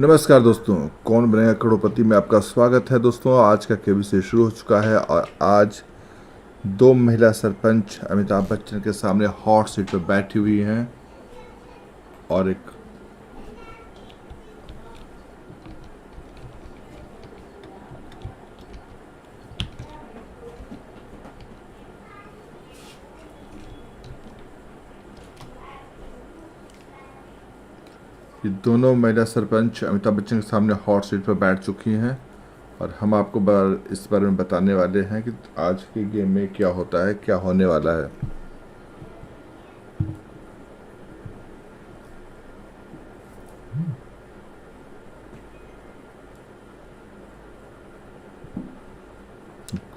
नमस्कार दोस्तों, कौन बनेगा करोड़पति में आपका स्वागत है। दोस्तों, आज का केबीसी शुरू हो चुका है और आज दो महिला सरपंच अमिताभ बच्चन के सामने हॉट सीट पर बैठी हुई हैं और ये दोनों महिला सरपंच अमिताभ बच्चन के सामने हॉट सीट पर बैठ चुकी हैं और हम आपको इस बारे में बताने वाले हैं कि आज के गेम में क्या होता है, क्या होने वाला है।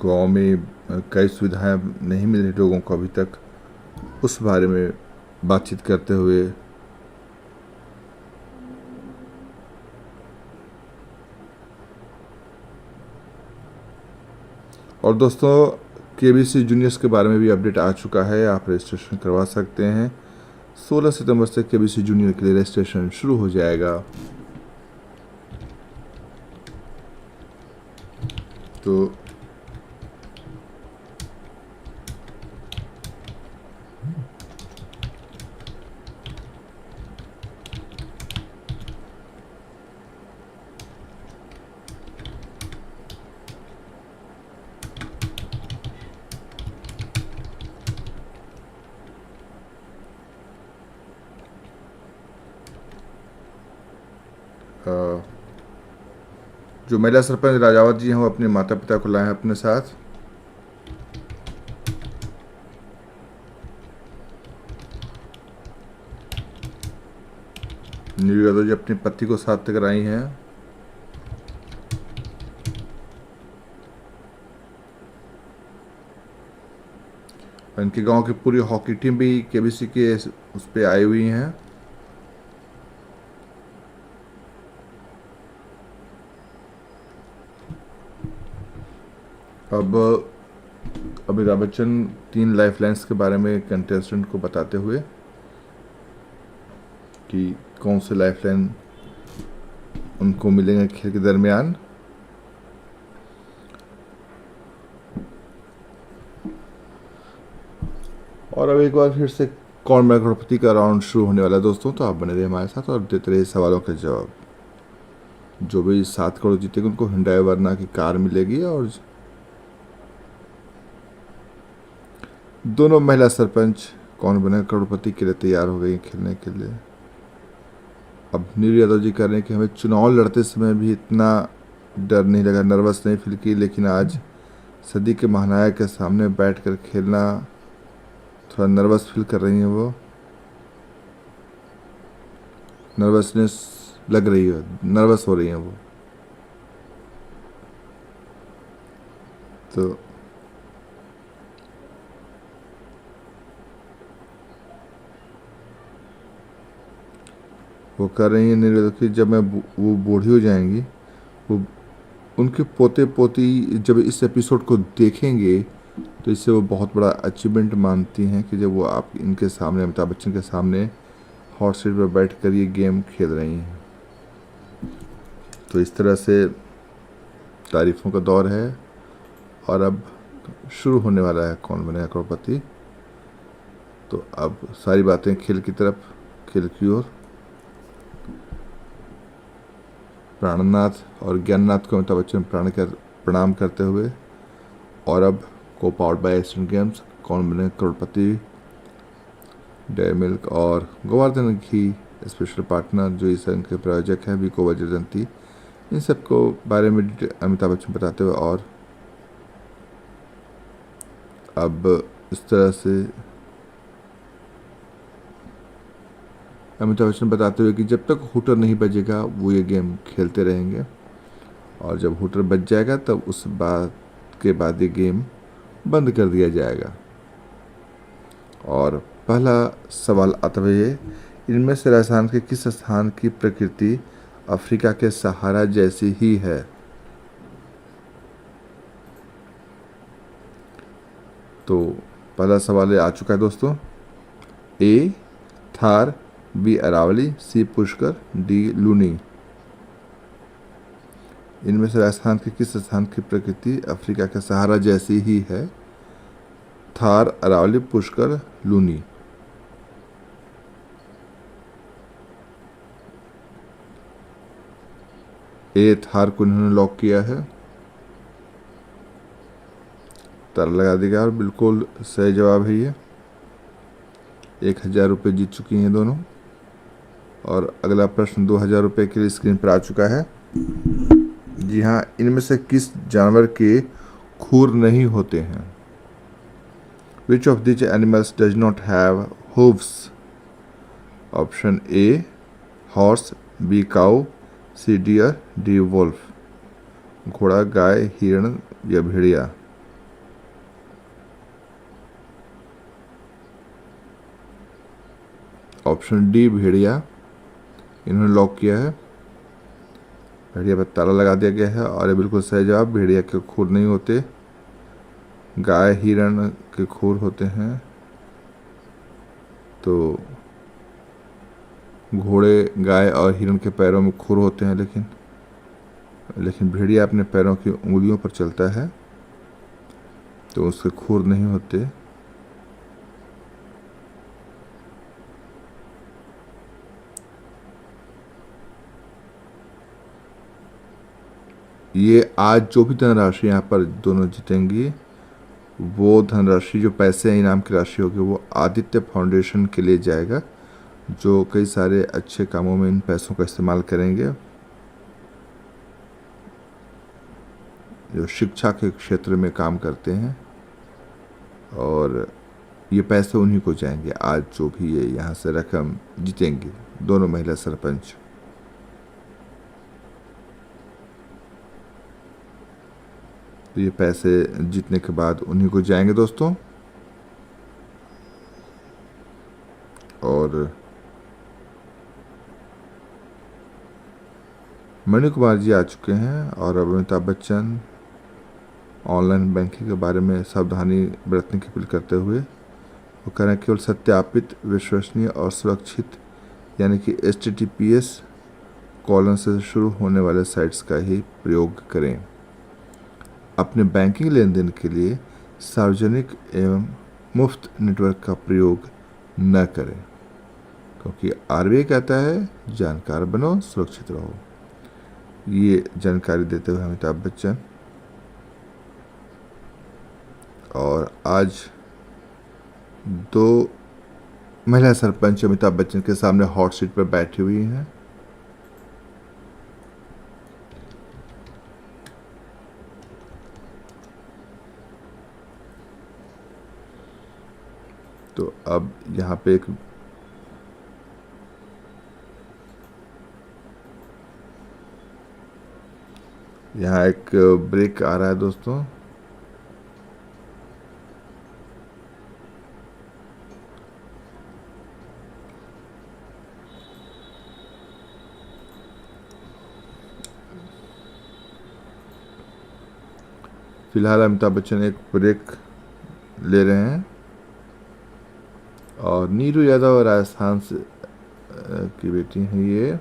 गांव में कई सुविधाएं नहीं मिल रही लोगों को अभी तक, उस बारे में बातचीत करते हुए और दोस्तों केबीसी जूनियर्स के बारे में भी अपडेट आ चुका है। आप रजिस्ट्रेशन करवा सकते हैं। 16 सितंबर से केबीसी जूनियर के लिए रजिस्ट्रेशन शुरू हो जाएगा। तो जो महिला सरपंच राजावत जी हैं वो अपने माता पिता को लाए हैं अपने साथ। नीरू यादव जी अपनी पति को साथ लेकर आई हैं। इनके गांव की पूरी हॉकी टीम भी केबीसी के उस पे आई हुई हैं। अब अमिताभ बच्चन 3 लाइफलाइंस के बारे में कंटेस्टेंट को बताते हुए कि कौन से लाइफलाइन उनको मिलेंगे खेल के दरमियान। और अब एक बार फिर से कौन बनेगा करोड़पति का राउंड शुरू होने वाला है दोस्तों, तो आप बने रहिए हमारे साथ और देते रहिए सवालों के जवाब। जो भी 7 करोड़ जीतेगा उनको हिंडाई वर्ना की कार मिलेगी और दोनों महिला सरपंच कौन बनेगा करोड़पति के लिए तैयार हो गई खेलने के लिए। अब नीरू यादव जी कह रहे हैं कि हमें चुनाव लड़ते समय भी इतना डर नहीं लगा, नर्वस नहीं फील की, लेकिन आज सदी के महानायक के सामने बैठकर खेलना थोड़ा नर्वस फील कर रही हैं। वो नर्वसनेस लग रही है, नर्वस हो रही हैं वो। तो वो कर रही हैं नीरू यादव की जब वो बूढ़ी हो जाएंगी, वो उनके पोते पोती जब इस एपिसोड को देखेंगे तो इससे वो बहुत बड़ा अचीवमेंट मानती हैं कि जब वो आप इनके सामने अमिताभ बच्चन के सामने हॉट सीट पर बैठ कर ये गेम खेल रही हैं। तो इस तरह से तारीफ़ों का दौर है और अब शुरू होने वाला है कौन बनेगा करोड़पति। तो अब सारी बातें खेल की तरफ, खेल की ओर। प्राणनाथ और ज्ञाननाथ को अमिताभ बच्चन प्रणाम करते हुए और अब को पावर्ड बाय एशियन गेम्स कौन बने करोड़पति, डेयरी मिल्क और गोवर्धन घी स्पेशल पार्टनर जो इस अंक के प्रायोजक हैं विको वज्रजंती, इन सब को बारे में अमिताभ बच्चन बताते हुए और अब इस तरह से अमिताभ बच्चन बताते हुए कि जब तक हुटर नहीं बजेगा वो ये गेम खेलते रहेंगे और जब हुटर बज जाएगा तब उस बात के बाद ये गेम बंद कर दिया जाएगा। और पहला सवाल आता है, इनमें से राजस्थान के किस स्थान की प्रकृति अफ्रीका के सहारा जैसी ही है? तो पहला सवाल आ चुका है दोस्तों। ए थार, बी अरावली, सी पुष्कर, डी लूनी। इनमें से राजस्थान के किस स्थान की प्रकृति अफ्रीका के सहारा जैसी ही है? थार, अरावली, पुष्कर, लूनी। ए थार को इन्होंने लॉक किया है। ताला लगा देगा और बिल्कुल सही जवाब है ये। 1000 रुपये जीत चुकी हैं दोनों। और अगला प्रश्न 2000 रुपये के लिए स्क्रीन पर आ चुका है। जी हाँ, इनमें से किस जानवर के खुर नहीं होते हैं? Which of these animals does not have hooves? Option A horse, B cow, C deer, D wolf। घोड़ा, गाय, हिरण या भेड़िया। ऑप्शन डी भेड़िया इन्होंने लॉक किया है। भेड़िया पर ताला लगा दिया गया है और ये बिल्कुल सही जवाब। भेड़िया के खुर नहीं होते, गाय हिरण के खुर होते हैं। तो घोड़े, गाय और हिरण के पैरों में खुर होते हैं, लेकिन भेड़िया अपने पैरों की उंगलियों पर चलता है तो उसके खुर नहीं होते। ये आज जो भी धनराशि यहाँ पर दोनों जीतेंगी, वो धनराशि, जो पैसे इनाम की राशि होगी, वो आदित्य फाउंडेशन के लिए जाएगा, जो कई सारे अच्छे कामों में इन पैसों का इस्तेमाल करेंगे। जो शिक्षा के क्षेत्र में काम करते हैं, और ये पैसे उन्हीं को जाएंगे आज जो भी ये यहाँ से रकम जीतेंगे, दोनों महिला सरपंच। तो ये पैसे जीतने के बाद उन्हीं को जाएंगे दोस्तों। और मणि कुमार जी आ चुके हैं। और अब अमिताभ बच्चन ऑनलाइन बैंकिंग के बारे में सावधानी बरतने की अपील करते हुए वो कह रहे हैं केवल सत्यापित, विश्वसनीय और सुरक्षित यानी कि HTTPS कॉलन से शुरू होने वाले साइट्स का ही प्रयोग करें। अपने बैंकिंग लेन देन के लिए सार्वजनिक एवं मुफ्त नेटवर्क का प्रयोग न करें, क्योंकि RBI कहता है जानकार बनो, सुरक्षित रहो। ये जानकारी देते हुए अमिताभ बच्चन। और आज 2 महिला सरपंच अमिताभ बच्चन के सामने हॉट सीट पर बैठी हुई हैं। तो अब यहाँ पे एक ब्रेक आ रहा है दोस्तों। फिलहाल अमिताभ बच्चन एक ब्रेक ले रहे हैं। और नीरू यादव राजस्थान से की बेटी हैं ये।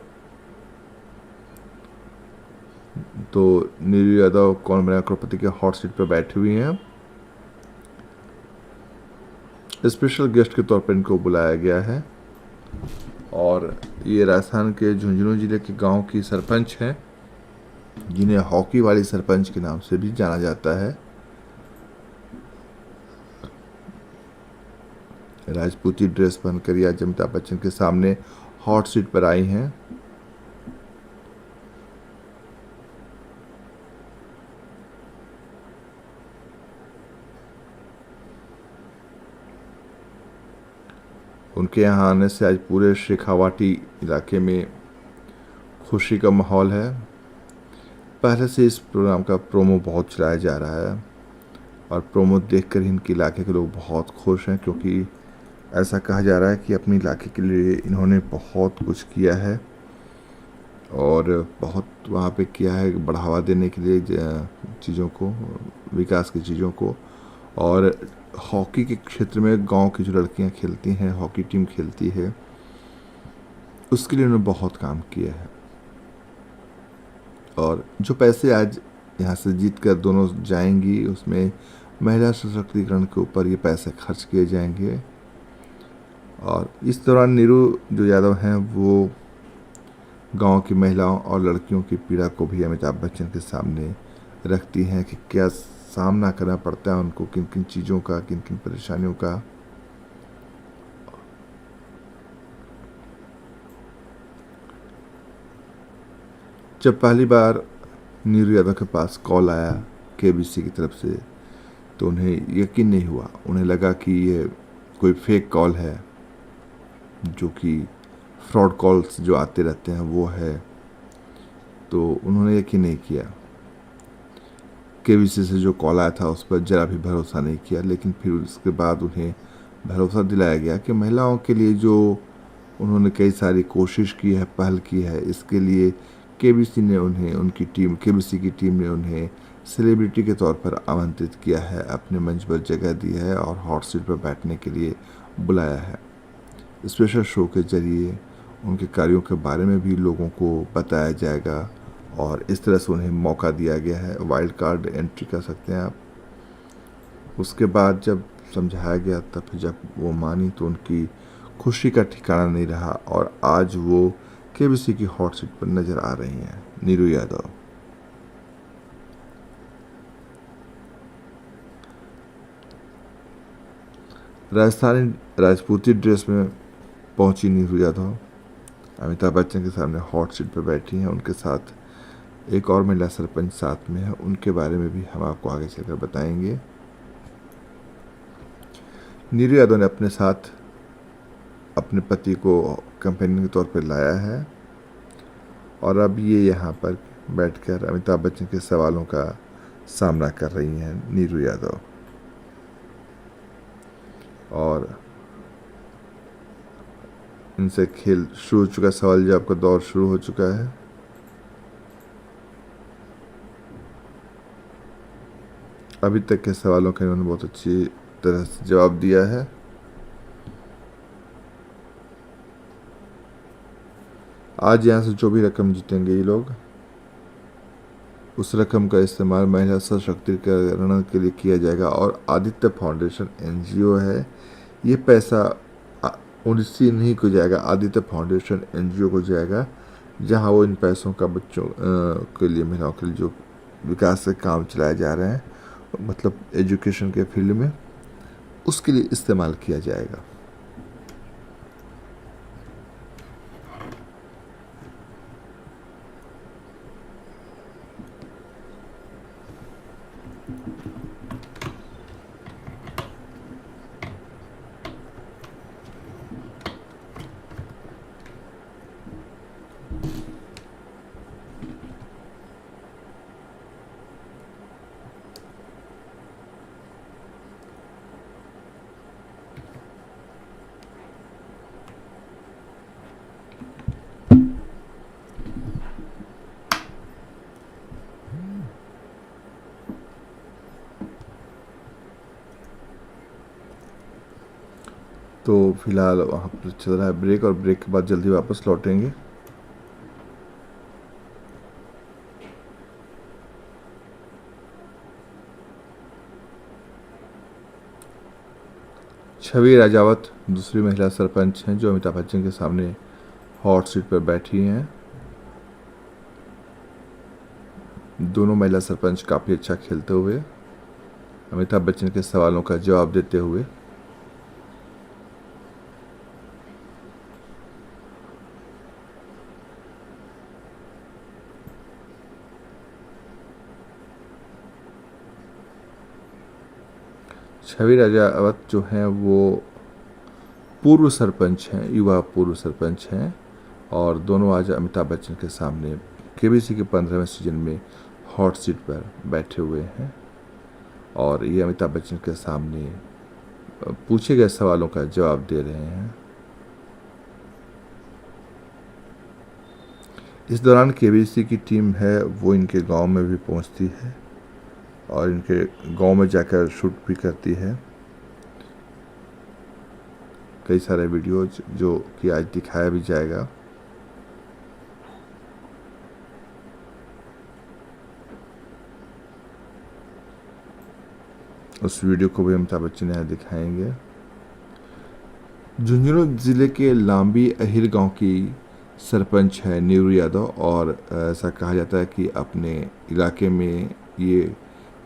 तो नीरू यादव कौन बनेगा करोड़पति के हॉट सीट पर बैठी हुई हैं। स्पेशल गेस्ट के तौर पर इनको बुलाया गया है। और ये राजस्थान के झुंझुनू जिले के गांव की सरपंच हैं, जिन्हें हॉकी वाली सरपंच के नाम से भी जाना जाता है। राजपूती ड्रेस पहनकर ये आज अमिताभ बच्चन के सामने हॉट सीट पर आई हैं। उनके यहाँ आने से आज पूरे शेखावाटी इलाके में खुशी का माहौल है। पहले से इस प्रोग्राम का प्रोमो बहुत चलाया जा रहा है और प्रोमो देखकर ही इनके इलाके के लोग बहुत खुश हैं, क्योंकि ऐसा कहा जा रहा है कि अपने इलाके के लिए इन्होंने बहुत कुछ किया है और बहुत वहाँ पे किया है बढ़ावा देने के लिए चीज़ों को, विकास की चीज़ों को। और हॉकी के क्षेत्र में गांव की जो लड़कियां खेलती हैं, हॉकी टीम खेलती है, उसके लिए उन्होंने बहुत काम किया है। और जो पैसे आज यहाँ से जीत कर दोनों जाएंगी उसमें महिला सशक्तिकरण के ऊपर ये पैसे खर्च किए जाएंगे। और इस दौरान नीरू जो यादव हैं वो गांव की महिलाओं और लड़कियों की पीड़ा को भी अमिताभ बच्चन के सामने रखती हैं कि क्या सामना करना पड़ता है उनको, किन किन चीज़ों का, किन किन परेशानियों का। जब पहली बार नीरू यादव के पास कॉल आया केबीसी की तरफ से तो उन्हें यकीन नहीं हुआ। उन्हें लगा कि ये कोई फेक कॉल है, जो कि फ्रॉड कॉल्स जो आते रहते हैं वो है। तो उन्होंने यकीन नहीं किया। केबीसी से जो कॉल आया था उस पर ज़रा भी भरोसा नहीं किया। लेकिन फिर उसके बाद उन्हें भरोसा दिलाया गया कि महिलाओं के लिए जो उन्होंने कई सारी कोशिश की है, पहल की है, इसके लिए केबीसी ने उन्हें, उनकी टीम, केबीसी की टीम ने उन्हें सेलिब्रिटी के तौर पर आमंत्रित किया है, अपने मंच पर जगह दी है और हॉट सीट पर बैठने के लिए बुलाया है। स्पेशल शो के जरिए उनके कार्यों के बारे में भी लोगों को बताया जाएगा और इस तरह से उन्हें मौका दिया गया है। वाइल्ड कार्ड एंट्री कर सकते हैं आप। उसके बाद जब समझाया गया तब जब वो मानी तो उनकी खुशी का ठिकाना नहीं रहा और आज वो केबीसी की हॉट सीट पर नजर आ रही हैं, नीरू यादव। राजस्थानी राजपूती ड्रेस में पहुंची नीरू यादव अमिताभ बच्चन के सामने हॉट सीट पर बैठी हैं। उनके साथ एक और महिला सरपंच साथ में है, उनके बारे में भी हम आपको आगे चलकर बताएंगे। नीरू यादव ने अपने साथ अपने पति को कंपेनियन के तौर पर लाया है और अब ये यहाँ पर बैठकर अमिताभ बच्चन के सवालों का सामना कर रही हैं नीरू यादव। और इनसे खेल शुरू हो चुका, सवाल जवाब का दौर शुरू हो चुका है। अभी तक के सवालों का इन्होंने बहुत अच्छी तरह से जवाब दिया है। आज यहाँ से जो भी रकम जीतेंगे ये लोग, उस रकम का इस्तेमाल महिला सशक्तिकरण के लिए किया जाएगा। और आदित्य फाउंडेशन एनजीओ है, ये पैसा उनसे नहीं को जाएगा, आदित्य फाउंडेशन एनजीओ को जाएगा, जहाँ वो इन पैसों का बच्चों के लिए, महिलाओं के लिए जो विकास के काम चलाए जा रहे हैं, मतलब एजुकेशन के फील्ड में, उसके लिए इस्तेमाल किया जाएगा। तो फिलहाल वहाँ पर चल रहा है ब्रेक और ब्रेक के बाद जल्दी वापस लौटेंगे। छवि राजावत दूसरी महिला सरपंच हैं जो अमिताभ बच्चन के सामने हॉट सीट पर बैठी हैं। दोनों महिला सरपंच काफ़ी अच्छा खेलते हुए, अमिताभ बच्चन के सवालों का जवाब देते हुए। छवि राजावत जो हैं वो पूर्व सरपंच हैं, युवा पूर्व सरपंच हैं और दोनों आज अमिताभ बच्चन के सामने केबीसी के 15वें सीजन में हॉट सीट पर बैठे हुए हैं और ये अमिताभ बच्चन के सामने पूछे गए सवालों का जवाब दे रहे हैं। इस दौरान केबीसी की टीम है वो इनके गांव में भी पहुंचती है और इनके गांव में जाकर शूट भी करती है। कई सारे वीडियोज जो कि आज दिखाया भी जाएगा। उस वीडियो को भी अमिताभ बच्चन यहाँ दिखाएंगे। झुंझुनू ज़िले के लांबी अहिर गांव की सरपंच है नीरू यादव, और ऐसा कहा जाता है कि अपने इलाके में ये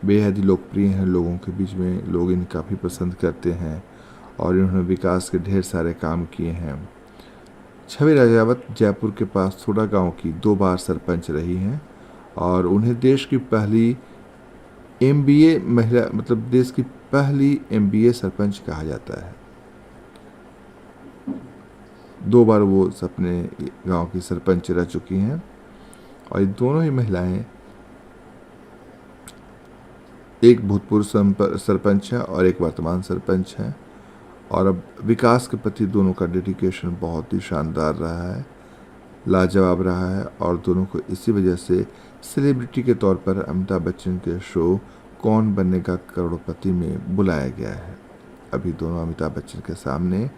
बेहद ही लोकप्रिय हैं। लोगों के बीच में लोग इन्हें काफ़ी पसंद करते हैं और इन्होंने विकास के ढेर सारे काम किए हैं। छवि राजावत जयपुर के पास सोडा गांव की 2 बार सरपंच रही हैं और उन्हें देश की पहली एमबीए महिला, मतलब देश की पहली एमबीए सरपंच कहा जाता है। 2 बार वो अपने गांव की सरपंच रह चुकी हैं और ये दोनों ही महिलाएं, एक भूतपूर्व सरपंच है और एक वर्तमान सरपंच है, और अब विकास के प्रति दोनों का डेडिकेशन बहुत ही शानदार रहा है, लाजवाब रहा है, और दोनों को इसी वजह से सेलिब्रिटी के तौर पर अमिताभ बच्चन के शो कौन बनेगा करोड़पति में बुलाया गया है। अभी दोनों अमिताभ बच्चन के सामने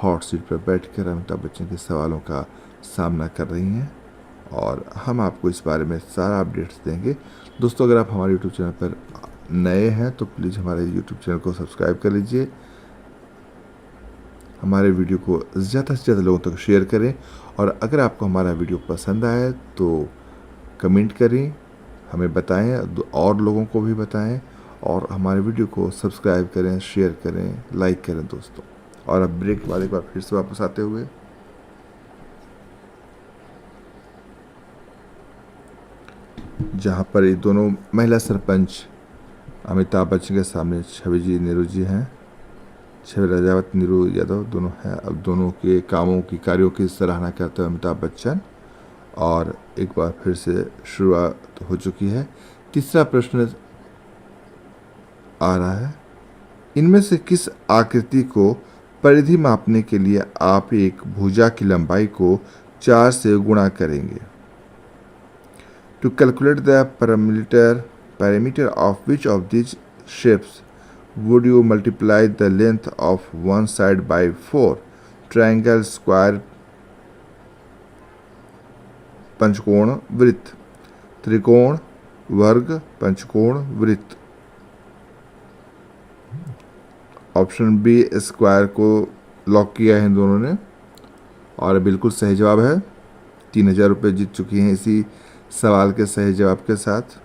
हॉट सीट पर बैठकर अमिताभ बच्चन के सवालों का सामना कर रही हैं और हम आपको इस बारे में सारा अपडेट्स देंगे। दोस्तों, अगर आप हमारे यूट्यूब चैनल पर नए हैं तो प्लीज़ हमारे यूट्यूब चैनल को सब्सक्राइब कर लीजिए, हमारे वीडियो को ज़्यादा से ज़्यादा लोगों तक शेयर करें, और अगर आपको हमारा वीडियो पसंद आए तो कमेंट करें, हमें बताएं और लोगों को भी बताएं, और हमारे वीडियो को सब्सक्राइब करें, शेयर करें, लाइक करें दोस्तों। और अब ब्रेक बाद एक बार फिर से वापस आते हुए जहां पर ये दोनों महिला सरपंच अमिताभ बच्चन के सामने छवि जी नीरू जी हैं, छवि राजावत नीरू यादव दोनों हैं। अब दोनों के कार्यों की सराहना करते हुए अमिताभ बच्चन, और एक बार फिर से शुरुआत हो चुकी है। तीसरा प्रश्न आ रहा है, इनमें से किस आकृति को परिधि मापने के लिए आप एक भुजा की लंबाई को 4 से गुणा करेंगे? To calculate the parameter of which of these shapes would you multiply the length of one side by 4? Triangle, square, पंचकोण, वृत्त, त्रिकोण, वर्ग, पंचकोण, वृत्त। ऑप्शन बी स्क्वायर को लॉक किया है इन दोनों ने, और बिल्कुल सही जवाब है। 3000 रुपये जीत चुकी हैं इसी सवाल के सही जवाब के साथ।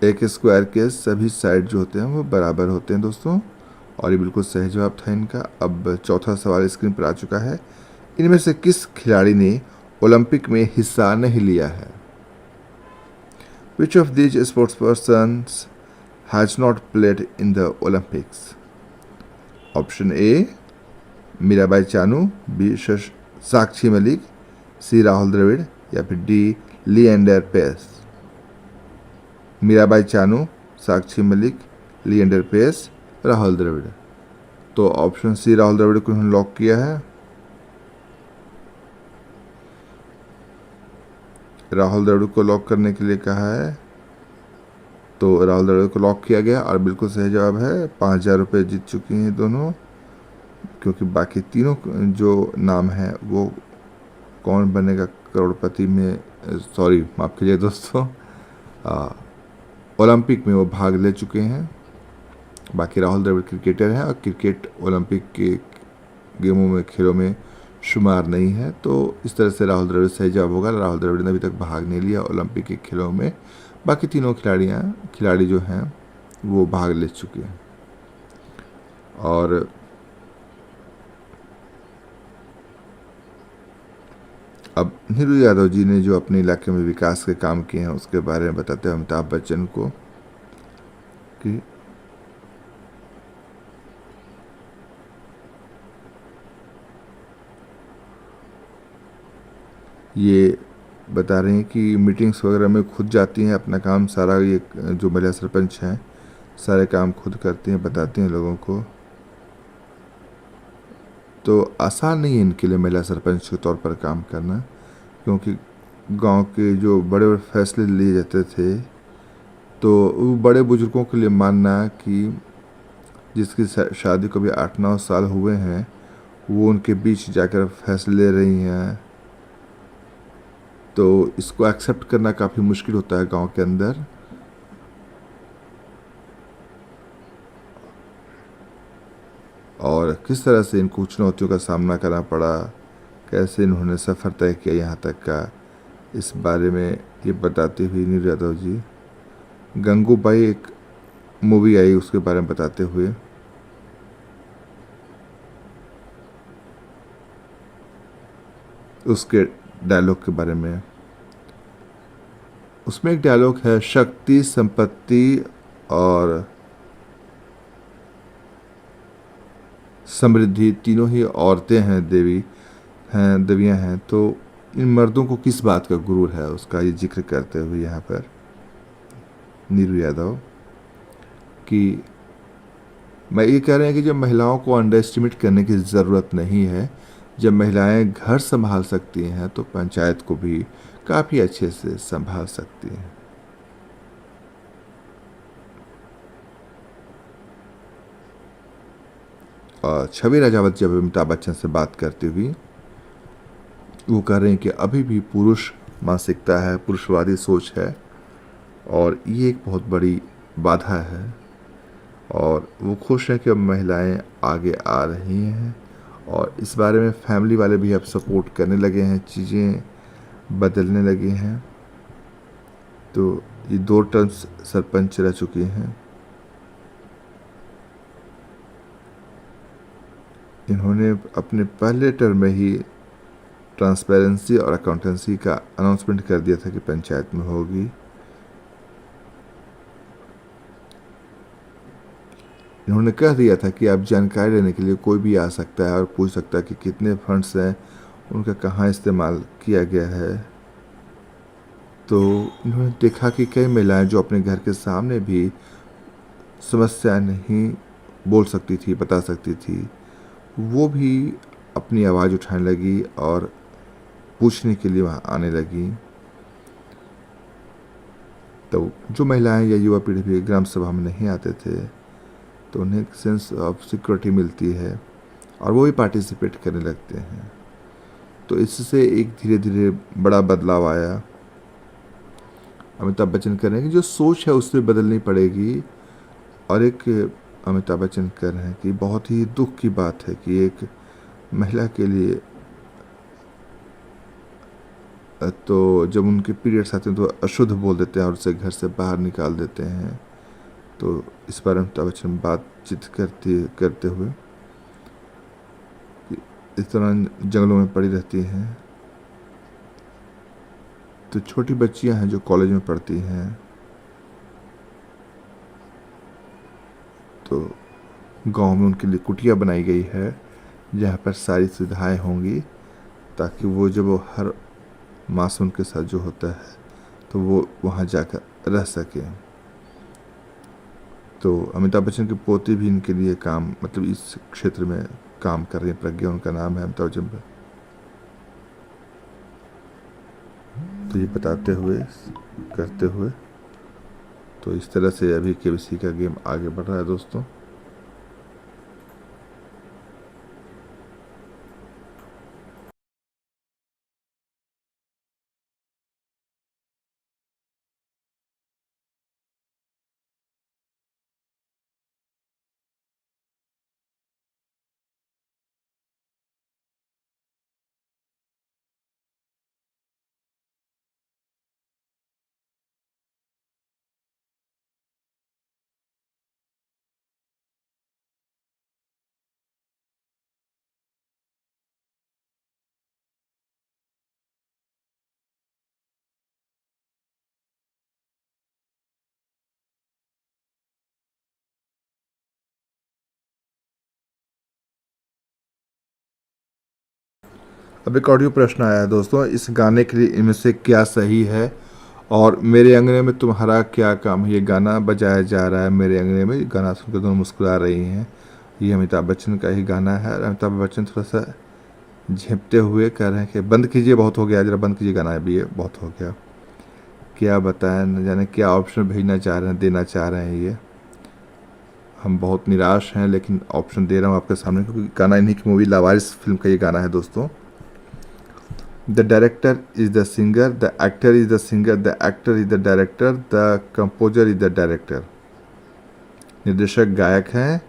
एक स्क्वायर के सभी साइड जो होते हैं वो बराबर होते हैं दोस्तों, और ये बिल्कुल सही जवाब था इनका। अब चौथा सवाल स्क्रीन पर आ चुका है, इनमें से किस खिलाड़ी ने ओलंपिक में हिस्सा नहीं लिया है? Which of these sportspersons has not played in the Olympics? Option A, Mirabai Chanu, B, Sakshi Malik, C, Rahul Dravid, या फिर D, Leander pace. Mirabai Chanu, Sakshi Malik, Leander pace, Rahul Dravid. तो ऑप्शन सी राहुल द्रविड़ को उन्होंने लॉक किया है। राहुल द्रविड़ को लॉक करने के लिए कहा है, तो राहुल द्रविड़ को लॉक किया गया और बिल्कुल सही जवाब है। 5000 रुपये जीत चुकी हैं दोनों, क्योंकि बाकी तीनों जो नाम हैं वो कौन बनेगा करोड़पति में, सॉरी माफ़ कीजिए दोस्तों, ओलंपिक में वो भाग ले चुके हैं। बाकी राहुल द्रविड़ क्रिकेटर हैं और क्रिकेट ओलंपिक के गेमों में, खेलों में शुमार नहीं है, तो इस तरह से राहुल द्रविड़ सही जवाब होगा। राहुल द्रविड़ ने अभी तक भाग नहीं लिया ओलंपिक के खेलों में, बाकी तीनों खिलाड़ी जो हैं वो भाग ले चुके हैं। और अब नीरू यादव जी ने जो अपने इलाके में विकास के काम किए हैं उसके बारे में बताते हैं अमिताभ बच्चन को कि ये बता रहे हैं कि मीटिंग्स वगैरह में खुद जाती हैं, अपना काम सारा, ये जो महिला सरपंच हैं सारे काम खुद करती हैं, बताती हैं लोगों को। तो आसान नहीं है इनके लिए महिला सरपंच के तौर पर काम करना, क्योंकि गांव के जो बड़े बड़े फैसले लिए जाते थे तो बड़े बुजुर्गों के लिए मानना कि जिसकी शादी को भी 8-9 साल हुए हैं वो उनके बीच जाकर फैसले ले रही हैं, तो इसको एक्सेप्ट करना काफ़ी मुश्किल होता है गांव के अंदर। और किस तरह से इनको चुनौतियों का सामना करना पड़ा, कैसे इन्होंने सफ़र तय किया यहाँ तक का, इस बारे में ये बताते हुए नीरू यादव जी, गंगूबाई एक मूवी आई उसके बारे में बताते हुए, उसके डायलॉग के बारे में। उसमें एक डायलॉग है, शक्ति, संपत्ति और समृद्धि तीनों ही औरतें हैं, देवियां हैं, तो इन मर्दों को किस बात का गुरूर है, उसका ये जिक्र करते हुए यहाँ पर नीरू यादव कि मैं ये कह रहे हैं कि जब महिलाओं को अंडर एस्टिमेट करने की ज़रूरत नहीं है। जब महिलाएं घर संभाल सकती हैं तो पंचायत को भी काफ़ी अच्छे से संभाल सकती हैं। और छवि राजावत जब अमिताभ बच्चन से बात करती हुई वो कह रहे हैं कि अभी भी पुरुष मानसिकता है, पुरुषवादी सोच है और ये एक बहुत बड़ी बाधा है। और वो खुश हैं कि अब महिलाएं आगे आ रही हैं और इस बारे में फैमिली वाले भी अब सपोर्ट करने लगे हैं, चीज़ें बदलने लगी हैं। तो ये 2 टर्म्स सरपंच रह चुकी हैं। इन्होंने अपने पहले टर्म में ही ट्रांसपेरेंसी और अकाउंटेंसी का अनाउंसमेंट कर दिया था कि पंचायत में होगी। इन्होंने कह दिया था कि आप जानकारी लेने के लिए कोई भी आ सकता है और पूछ सकता है कि कितने फंड्स हैं, उनका कहाँ इस्तेमाल किया गया है। तो इन्होंने देखा कि कई महिलाएं जो अपने घर के सामने भी समस्या नहीं बोल सकती थी, बता सकती थी, वो भी अपनी आवाज़ उठाने लगी और पूछने के लिए वहाँ आने लगी। तो जो महिलाएं या युवा पीढ़ी भी ग्राम सभा में नहीं आते थे तो उन्हें एक सेंस ऑफ सिक्योरिटी मिलती है और वो भी पार्टिसिपेट करने लगते हैं। तो इससे एक धीरे धीरे बड़ा बदलाव आया। अमिताभ बच्चन कह रहे हैं कि जो सोच है उससे बदलनी पड़ेगी। और एक अमिताभ बच्चन कह रहे हैं कि बहुत ही दुख की बात है कि एक महिला के लिए तो जब उनके पीरियड्स आते हैं तो अशुद्ध बोल देते हैं और उसे घर से बाहर निकाल देते हैं। तो इस बारे में अमिताभ बच्चन बातचीत करते हुए इस दौरान जंगलों में पड़ी रहती हैं। तो छोटी बच्चियां हैं जो कॉलेज में पढ़ती हैं, तो गांव में उनके लिए कुटिया बनाई गई है जहाँ पर सारी सुविधाएं होंगी ताकि वो जब वो हर मास उनके साथ जो होता है तो वो वहाँ जाकर रह सके। तो अमिताभ बच्चन की पोती भी इनके लिए काम, मतलब इस क्षेत्र में काम कर रही है, प्रज्ञा उनका नाम है, अमिताभ बच्चन। तो ये बताते हुए करते हुए तो इस तरह से अभी केबीसी का गेम आगे बढ़ रहा है दोस्तों। अब एक ऑडियो प्रश्न आया है दोस्तों, इस गाने के लिए इनमें से क्या सही है और मेरे अंगने में तुम्हारा क्या काम है। ये गाना बजाया जा रहा है मेरे अंगने में, गाना सुनकर दोनों मुस्कुरा रही हैं। ये अमिताभ बच्चन का ही गाना है। अमिताभ बच्चन थोड़ा सा झेपते हुए कह रहे हैं कि बंद कीजिए, बहुत हो गया, जरा बंद कीजिए गाना, भी ये बहुत हो गया। क्या बताएं, न जाने क्या ऑप्शन भेजना चाह रहे हैं, देना चाह रहे हैं। ये हम बहुत निराश हैं लेकिन ऑप्शन दे रहा हूँ आपके सामने क्योंकि गाना इन्हीं की मूवी लावारिस फिल्म का ये गाना है दोस्तों। The director is the singer, the actor is the singer, the actor is the director, the composer is the director. निर्देशक गायक हैं,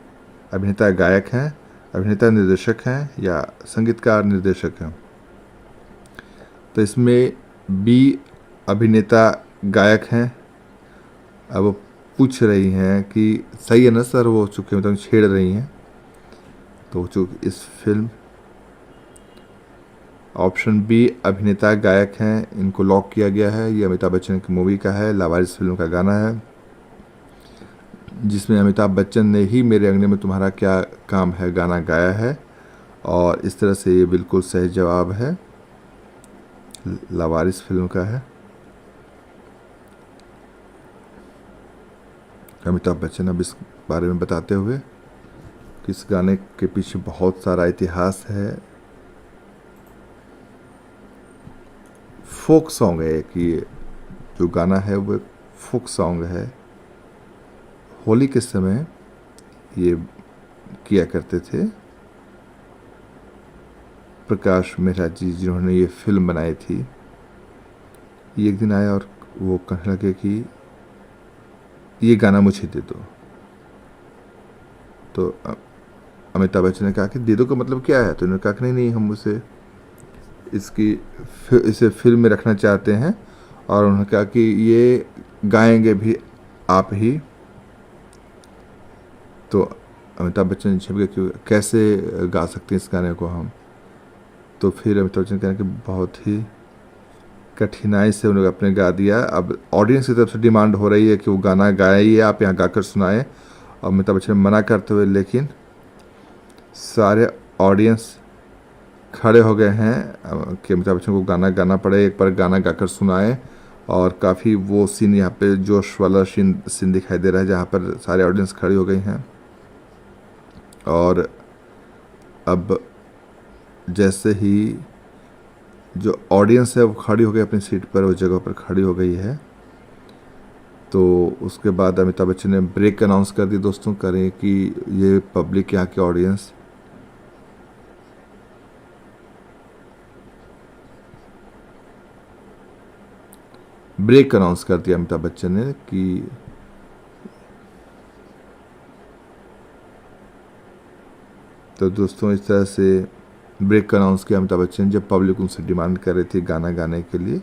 अभिनेता गायक हैं, अभिनेता निर्देशक हैं, या संगीतकार निर्देशक हैं। तो इसमें बी अभिनेता गायक हैं। अब वो पूछ रही हैं कि सही है ना सर, वो चूँकि मतलब छेड़ रही हैं। तो चूँकि इस फिल्म ऑप्शन बी अभिनेता गायक हैं, इनको लॉक किया गया है। ये अमिताभ बच्चन की मूवी का है, लावारिस फिल्म का गाना है, जिसमें अमिताभ बच्चन ने ही मेरे अंगने में तुम्हारा क्या काम है गाना गाया है। और इस तरह से ये बिल्कुल सही जवाब है, लावारिस फिल्म का है। अमिताभ बच्चन अब इस बारे में बताते हुए कि इस गाने के पीछे बहुत सारा इतिहास है। फोक सॉन्ग है कि जो गाना है वो फोक सॉन्ग है। होली के समय ये किया करते थे प्रकाश मेहरा जी, जिन्होंने ये फिल्म बनाई थी। ये एक दिन आए और वो कहने लगे कि ये गाना मुझे दे दो। तो अमिताभ बच्चन ने कहा कि दे दो का मतलब क्या है? तो उन्होंने कहा कि नहीं, हम उसे इसे फिल्म में रखना चाहते हैं। और उन्होंने कहा कि ये गाएंगे भी आप ही। तो अमिताभ बच्चन ने छप गया कि कैसे गा सकते हैं इस गाने को हम। तो फिर अमिताभ बच्चन कहने कि बहुत ही कठिनाई से उन्होंने अपने गा दिया। अब ऑडियंस की तरफ से डिमांड हो रही है कि वो गाना गाइए, आप यहाँ गाकर सुनाएं। और अमिताभ बच्चन मना करते हुए, लेकिन सारे ऑडियंस खड़े हो गए हैं कि अमिताभ बच्चन को गाना गाना पड़े, एक बार गाना गाकर सुनाए। और काफ़ी वो सीन यहाँ पे जोश वाला सीन दिखाई दे रहा है, जहाँ पर सारे ऑडियंस खड़ी हो गई हैं। और अब जैसे ही जो ऑडियंस है वो खड़ी हो गई अपनी सीट पर, उस जगह पर खड़ी हो गई है, तो उसके बाद अमिताभ बच्चन ने ब्रेक अनाउंस कर दी। दोस्तों करें कि ये पब्लिक, यहाँ के ऑडियंस ब्रेक अनाउंस कर दिया अमिताभ बच्चन ने कि तो दोस्तों इस तरह से ब्रेक अनाउंस किया अमिताभ बच्चन जब पब्लिक उनसे डिमांड कर रही थी गाना गाने के लिए।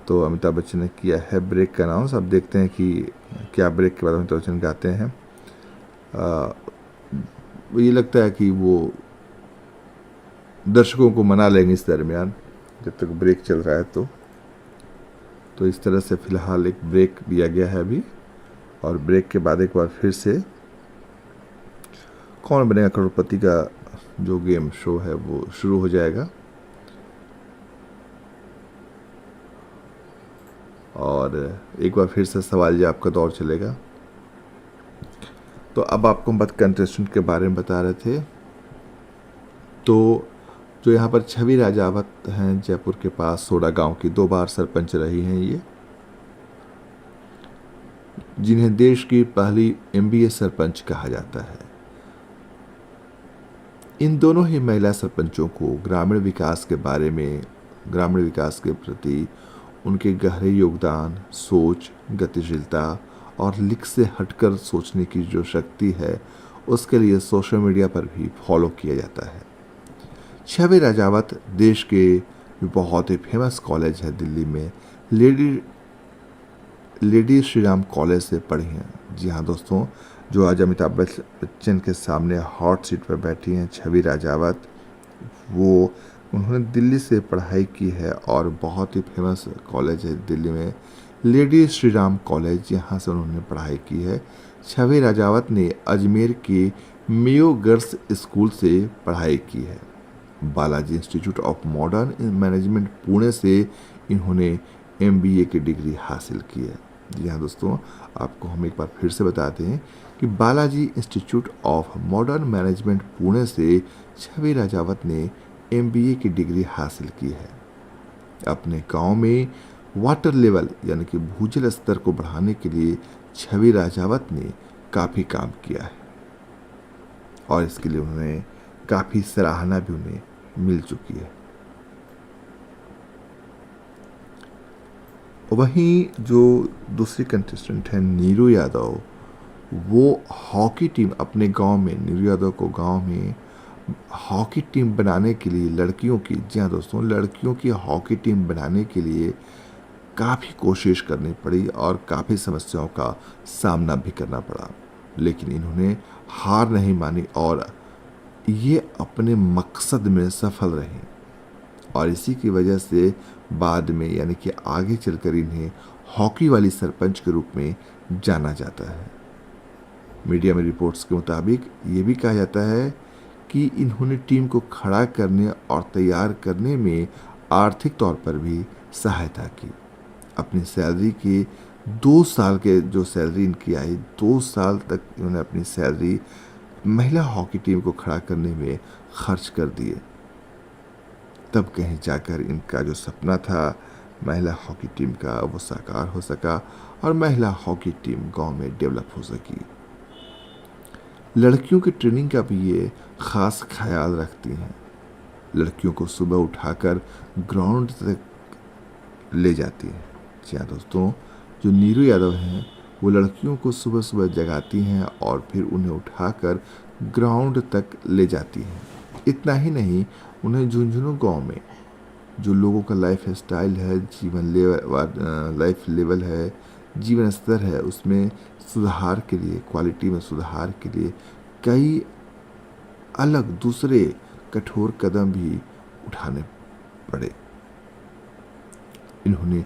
तो अमिताभ बच्चन ने किया है ब्रेक अनाउंस। अब देखते हैं कि क्या ब्रेक के बाद अमिताभ बच्चन गाते हैं। ये लगता है कि वो दर्शकों को मना लेंगे इस दरमियान, जब तक ब्रेक चल रहा है। तो इस तरह से फ़िलहाल एक ब्रेक दिया गया है अभी। और ब्रेक के बाद एक बार फिर से कौन बनेगा करोड़पति का जो गेम शो है वो शुरू हो जाएगा। और एक बार फिर से सवाल जवाब का दौर चलेगा। तो अब आपको हम बात कंटेस्टेंट के बारे में बता रहे थे। तो जो यहाँ पर छवि राजावत हैं, जयपुर के पास सोडा गांव की 2 बार सरपंच रही हैं ये, जिन्हें देश की पहली MBA सरपंच कहा जाता है। इन दोनों ही महिला सरपंचों को ग्रामीण विकास के बारे में, ग्रामीण विकास के प्रति उनके गहरे योगदान, सोच, गतिशीलता और लिख से हटकर सोचने की जो शक्ति है, उसके लिए सोशल मीडिया पर भी फॉलो किया जाता है। छवि राजावत देश के बहुत ही फेमस कॉलेज है दिल्ली में, लेडी श्री राम कॉलेज से पढ़ी हैं। जी हाँ दोस्तों, जो आज अमिताभ बच्चन के सामने हॉट सीट पर बैठी हैं छवि राजावत, वो उन्होंने दिल्ली से पढ़ाई की है और बहुत ही फेमस कॉलेज है दिल्ली में, लेडी श्री राम कॉलेज, यहाँ से उन्होंने पढ़ाई की है। छवि राजावत ने अजमेर के मेयो गर्ल्स स्कूल से पढ़ाई की है। Balaji institute of modern management Pune से इन्होंने MBA की डिग्री हासिल की है। जी हाँ दोस्तों, आपको हम एक बार फिर से बताते हैं कि Balaji institute of modern management Pune से छवि राजावत ने MBA की डिग्री हासिल की है। अपने गांव में वाटर लेवल यानी कि भूजल स्तर को बढ़ाने के लिए छवि राजावत ने काफ़ी काम किया है और इसके लिए उन्हें काफ़ी सराहना भी उन्हें मिल चुकी है। वहीं जो दूसरी कंटेस्टेंट है नीरू यादव, वो हॉकी टीम अपने गांव में, नीरू यादव को गांव में हॉकी टीम बनाने के लिए लड़कियों की, जी हाँ दोस्तों, लड़कियों की हॉकी टीम बनाने के लिए काफ़ी कोशिश करनी पड़ी और काफ़ी समस्याओं का सामना भी करना पड़ा, लेकिन इन्होंने हार नहीं मानी और ये अपने मकसद में सफल रही। और इसी की वजह से बाद में यानी कि आगे चलकर इन्हें हॉकी वाली सरपंच के रूप में जाना जाता है। मीडिया में रिपोर्ट्स के मुताबिक ये भी कहा जाता है कि इन्होंने टीम को खड़ा करने और तैयार करने में आर्थिक तौर पर भी सहायता की। अपनी सैलरी के 2 साल के जो सैलरी इनकी आई, 2 साल तक इन्होंने अपनी सैलरी महिला हॉकी टीम को खड़ा करने में खर्च कर दिए। तब कहीं जाकर इनका जो सपना था महिला हॉकी टीम का, वो साकार हो सका और महिला हॉकी टीम गांव में डेवलप हो सकी। लड़कियों की ट्रेनिंग का भी ये खास ख्याल रखती हैं। लड़कियों को सुबह उठाकर ग्राउंड तक ले जाती हैं। जी हाँ दोस्तों, जो नीरू यादव हैं वो लड़कियों को सुबह सुबह जगाती हैं और फिर उन्हें उठाकर ग्राउंड तक ले जाती हैं। इतना ही नहीं, उन्हें झुंझुनू गांव में जो लोगों का लाइफ स्टाइल है, लाइफ लेवल है, जीवन स्तर है, उसमें सुधार के लिए, क्वालिटी में सुधार के लिए कई अलग दूसरे कठोर कदम भी उठाने पड़े। इन्होंने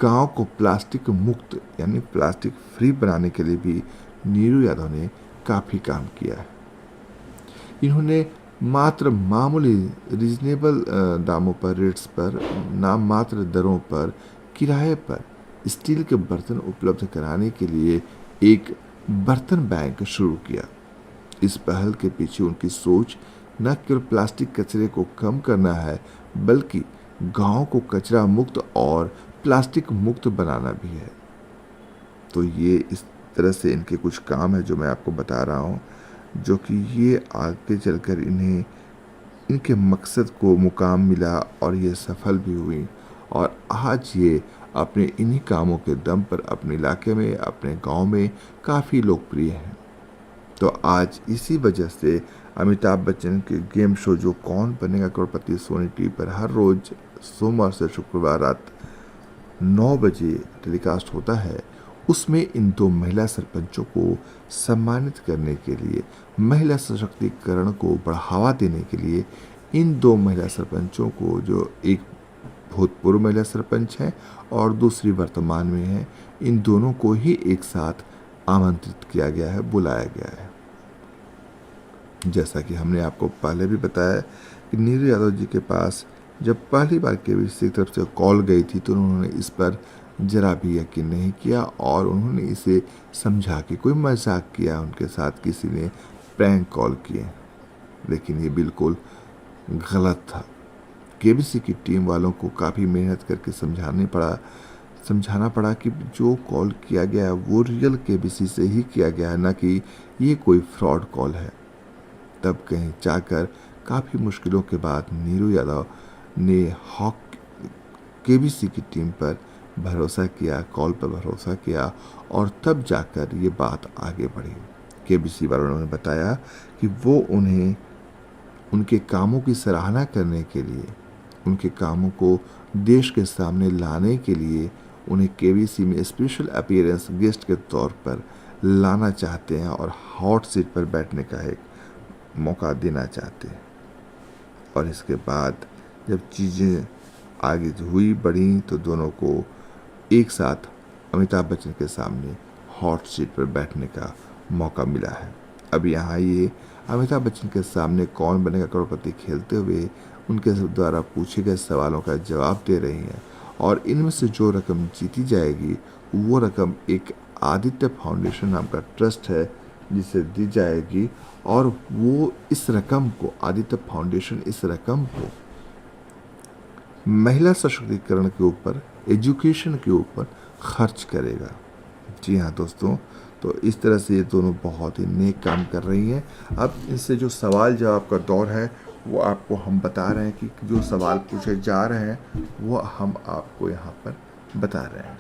गांव को प्लास्टिक मुक्त यानी प्लास्टिक फ्री बनाने के लिए भी नीरू यादव ने काफ़ी काम किया है। इन्होंने मात्र मामूली रीजनेबल दामों पर, रेट्स पर, नाम मात्र दरों पर, किराए पर स्टील के बर्तन उपलब्ध कराने के लिए एक बर्तन बैंक शुरू किया। इस पहल के पीछे उनकी सोच न केवल प्लास्टिक कचरे को कम करना है, बल्कि गांव को कचरा मुक्त और प्लास्टिक मुक्त बनाना भी है। तो ये इस तरह से इनके कुछ काम है जो मैं आपको बता रहा हूँ, जो कि ये आगे चलकर इन्हें इनके मकसद को मुकाम मिला और ये सफल भी हुई और आज ये अपने इन्हीं कामों के दम पर अपने इलाके में, अपने गांव में काफ़ी लोकप्रिय हैं। तो आज इसी वजह से अमिताभ बच्चन के गेम शो जो कौन बनेगा करोड़पति सोनी टीवी पर हर रोज़ सोमवार से शुक्रवार रात 9 बजे टेलीकास्ट होता है, उसमें इन 2 महिला सरपंचों को सम्मानित करने के लिए, महिला सशक्तिकरण को बढ़ावा देने के लिए इन 2 महिला सरपंचों को, जो एक भूतपूर्व महिला सरपंच हैं और दूसरी वर्तमान में है, इन दोनों को ही एक साथ आमंत्रित किया गया है, बुलाया गया है। जैसा कि हमने आपको पहले भी बताया कि नीरू यादव जी के पास जब पहली बार केबीसी की तरफ से कॉल गई थी तो उन्होंने इस पर जरा भी यकीन नहीं किया और उन्होंने इसे समझा कि कोई मजाक किया उनके साथ, किसी ने प्रैंक कॉल किए, लेकिन ये बिल्कुल गलत था। केबीसी की टीम वालों को काफ़ी मेहनत करके समझाना पड़ा कि जो कॉल किया गया है वो रियल केबीसी से ही किया गया है, ना कि ये कोई फ्रॉड कॉल है। तब कहीं जाकर काफ़ी मुश्किलों के बाद नीरू यादव ने केबीसी की टीम पर भरोसा किया, कॉल पर भरोसा किया और तब जाकर ये बात आगे बढ़ी। केबीसी वालों ने बताया कि वो उन्हें उनके कामों की सराहना करने के लिए, उनके कामों को देश के सामने लाने के लिए उन्हें केबीसी में स्पेशल अपीयरेंस गेस्ट के तौर पर लाना चाहते हैं और हॉट सीट पर बैठने का एक मौका देना चाहते हैं। और इसके बाद जब चीज़ें आगे बढ़ी तो दोनों को एक साथ अमिताभ बच्चन के सामने हॉट सीट पर बैठने का मौका मिला है। अब यहाँ ये अमिताभ बच्चन के सामने कौन बनेगा करोड़पति खेलते हुए उनके द्वारा पूछे गए सवालों का जवाब दे रही हैं और इनमें से जो रकम जीती जाएगी वो रकम एक आदित्य फाउंडेशन नाम का ट्रस्ट है जिसे दी जाएगी और वो इस रकम को, आदित्य फाउंडेशन इस रकम को महिला सशक्तिकरण के ऊपर, एजुकेशन के ऊपर खर्च करेगा। जी हाँ दोस्तों, तो इस तरह से ये दोनों बहुत ही नेक काम कर रही हैं। अब इनसे जो सवाल जवाब का दौर है वो आपको हम बता रहे हैं कि जो सवाल पूछे जा रहे हैं वो हम आपको यहाँ पर बता रहे हैं।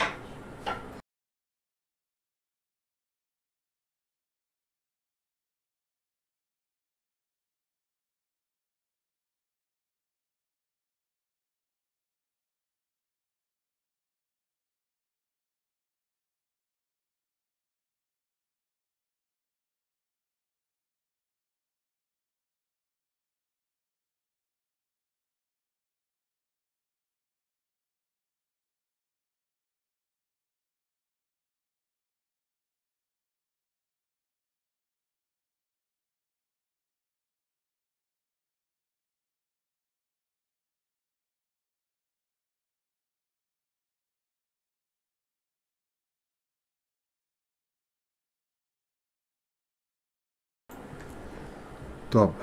तो अब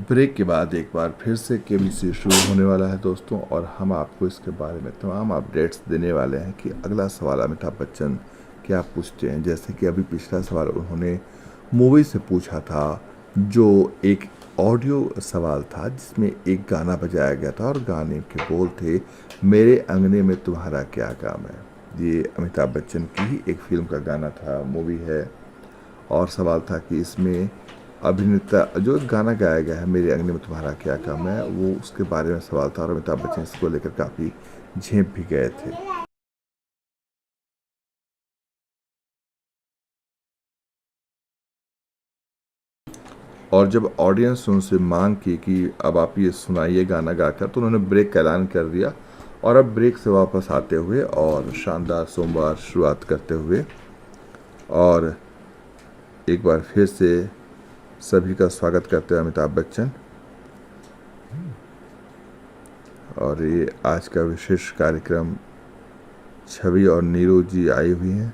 ब्रेक के बाद एक बार फिर से केबीसी शुरू होने वाला है दोस्तों, और हम आपको इसके बारे में तमाम अपडेट्स देने वाले हैं कि अगला सवाल अमिताभ बच्चन क्या पूछते हैं। जैसे कि अभी पिछला सवाल उन्होंने मूवी से पूछा था, जो एक ऑडियो सवाल था जिसमें एक गाना बजाया गया था और गाने के बोल थे, मेरे अंगने में तुम्हारा क्या काम है। ये अमिताभ बच्चन की ही एक फिल्म का गाना था, मूवी है, और सवाल था कि इसमें अभिनेता जो गाना गाया गया है मेरे अंगने में तुम्हारा क्या काम है, वो उसके बारे में सवाल था, और अमिताभ बच्चन इसको लेकर काफ़ी झेप भी गए थे। और जब ऑडियंस उनसे मांग की कि अब आप ये सुनाइए गाना गाकर, तो उन्होंने ब्रेक का ऐलान कर दिया, और अब ब्रेक से वापस आते हुए और शानदार सोमवार शुरुआत करते हुए और एक बार फिर से सभी का स्वागत करते हैं अमिताभ बच्चन। और ये आज का विशेष कार्यक्रम छवि और नीरू जी आई हुई हैं।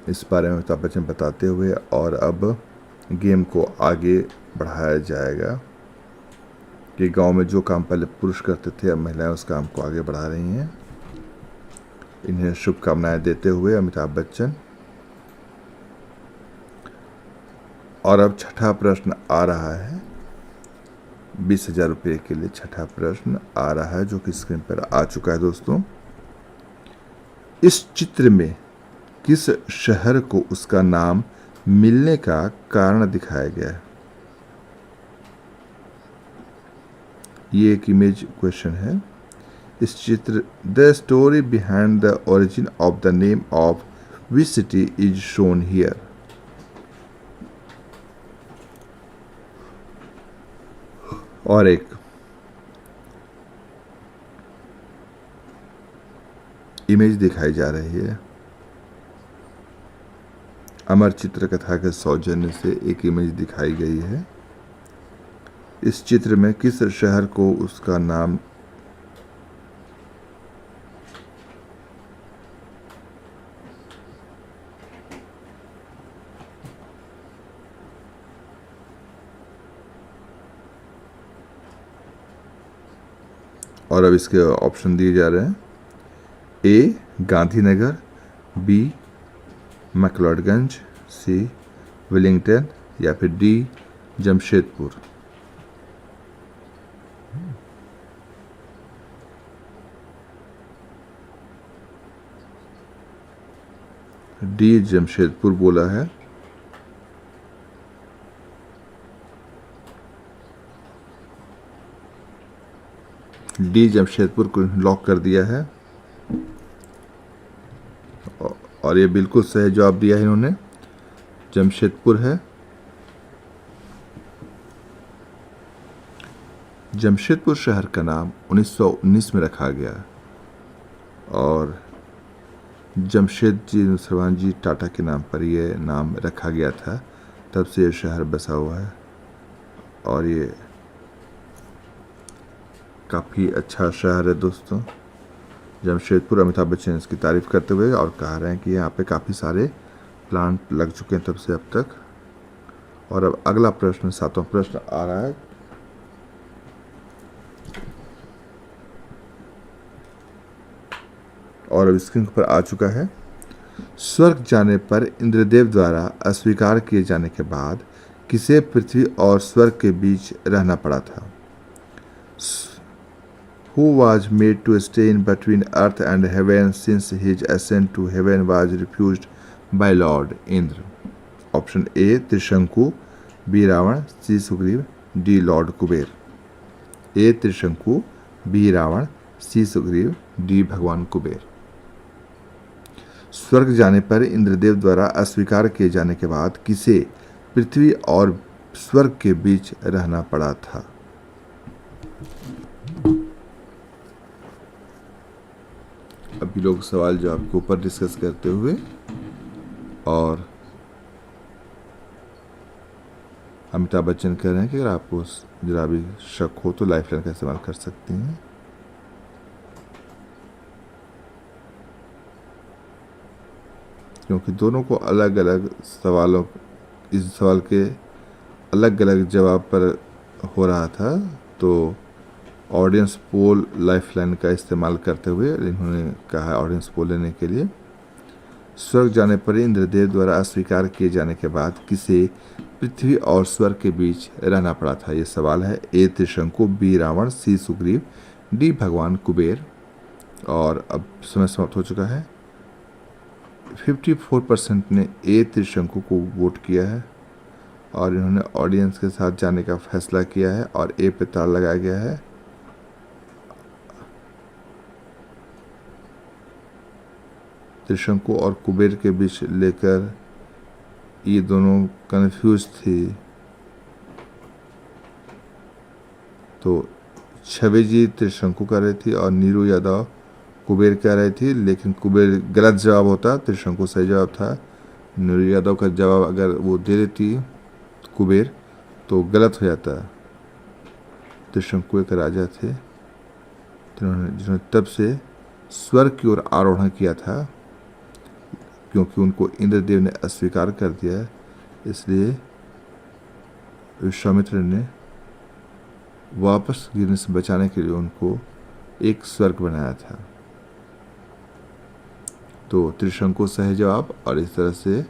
इस बारे में अमिताभ बच्चन बताते हुए, और अब गेम को आगे बढ़ाया जाएगा कि गांव में जो काम पहले पुरुष करते थे, अब महिलाएं उस काम को आगे बढ़ा रही हैं। इन्हें शुभकामनाएं देते हुए अमिताभ बच्चन। और अब छठा प्रश्न आ रहा है, 20,000 रुपये के लिए छठा प्रश्न आ रहा है, जो कि स्क्रीन पर आ चुका है दोस्तों। इस चित्र में किस शहर को उसका नाम मिलने का कारण दिखाया गया है? ये एक इमेज क्वेश्चन है। इस चित्र the story behind the origin of the name of which city is shown here. और एक इमेज दिखाई जा रही है, अमर चित्र कथा के सौजन्य से एक इमेज दिखाई गई है। इस चित्र में किस शहर को उसका नाम और अब इसके ऑप्शन दिए जा रहे हैं, ए गांधीनगर, बी मैक्लोडगंज, सी विलिंगटन, या फिर डी जमशेदपुर। डी जमशेदपुर बोला है। डी जमशेदपुर को लॉक कर दिया है, और ये बिल्कुल सही जवाब दिया है इन्होंने, जमशेदपुर है। जमशेदपुर शहर का नाम 1919 में रखा गया, और जमशेद जी श्रवण जी टाटा के नाम पर यह नाम रखा गया था, तब से ये शहर बसा हुआ है। और ये काफ़ी अच्छा शहर है दोस्तों जमशेदपुर। अमिताभ बच्चन इसकी तारीफ करते हुए और कह रहे हैं कि यहाँ पे काफ़ी सारे प्लांट लग चुके हैं तब से अब तक। और अब अगला प्रश्न, सातवां प्रश्न आ रहा है, और अब स्क्रीन पर आ चुका है। स्वर्ग जाने पर इंद्रदेव द्वारा अस्वीकार किए जाने के बाद किसे पृथ्वी और स्वर्ग के बीच रहना पड़ा था? Who was made to stay in between earth and heaven since his ascent to heaven was refused by Lord Indra? Option A Trishanku, B Ravana, C Sugriva, D lord Kuber. A Trishanku, B Ravana, C Sugriva, D भगवान कुबेर। स्वर्ग जाने पर इंद्रदेव द्वारा अस्वीकार किए जाने के बाद किसे पृथ्वी और स्वर्ग के बीच रहना पड़ा था? अभी लोग सवाल जवाब के ऊपर डिस्कस करते हुए, और अमिताभ बच्चन कह रहे हैं कि अगर आपको जरा भी शक हो तो लाइफलाइन का इस्तेमाल कर सकती हैं। क्योंकि दोनों को अलग अलग सवालों, इस सवाल के अलग अलग जवाब पर हो रहा था। तो ऑडियंस पोल लाइफलाइन का इस्तेमाल करते हुए इन्होंने कहा ऑडियंस पोल लेने के लिए। स्वर्ग जाने पर इंद्रदेव द्वारा अस्वीकार किए जाने के बाद किसे पृथ्वी और स्वर्ग के बीच रहना पड़ा था? ये सवाल है। ए त्रिशंकु, बी रावण, सी सुग्रीव, डी भगवान कुबेर। और अब समय समाप्त हो चुका है। 54% ने ए त्रिशंकु को वोट किया है और इन्होंने ऑडियंस के साथ जाने का फैसला किया है और ए पे ताला लगाया गया है। त्रिशंकु और कुबेर के बीच लेकर ये दोनों कंफ्यूज थे। तो छवि जी त्रिशंकु कर रही थी और नीरू यादव कुबेर कह रही थी, लेकिन कुबेर गलत जवाब होता, त्रिशंकु सही जवाब था। नीरू यादव का जवाब अगर वो दे देती कुबेर तो गलत हो जाता। त्रिशंकु एक राजा थे जिन्होंने तब से स्वर्ग की ओर आरोहण किया था, क्योंकि उनको इंद्रदेव ने अस्वीकार कर दिया, इसलिए विश्वामित्र ने वापस गिरने से बचाने के लिए उनको एक स्वर्ग बनाया था। तो त्रिशंकु सही जवाब, और इस तरह से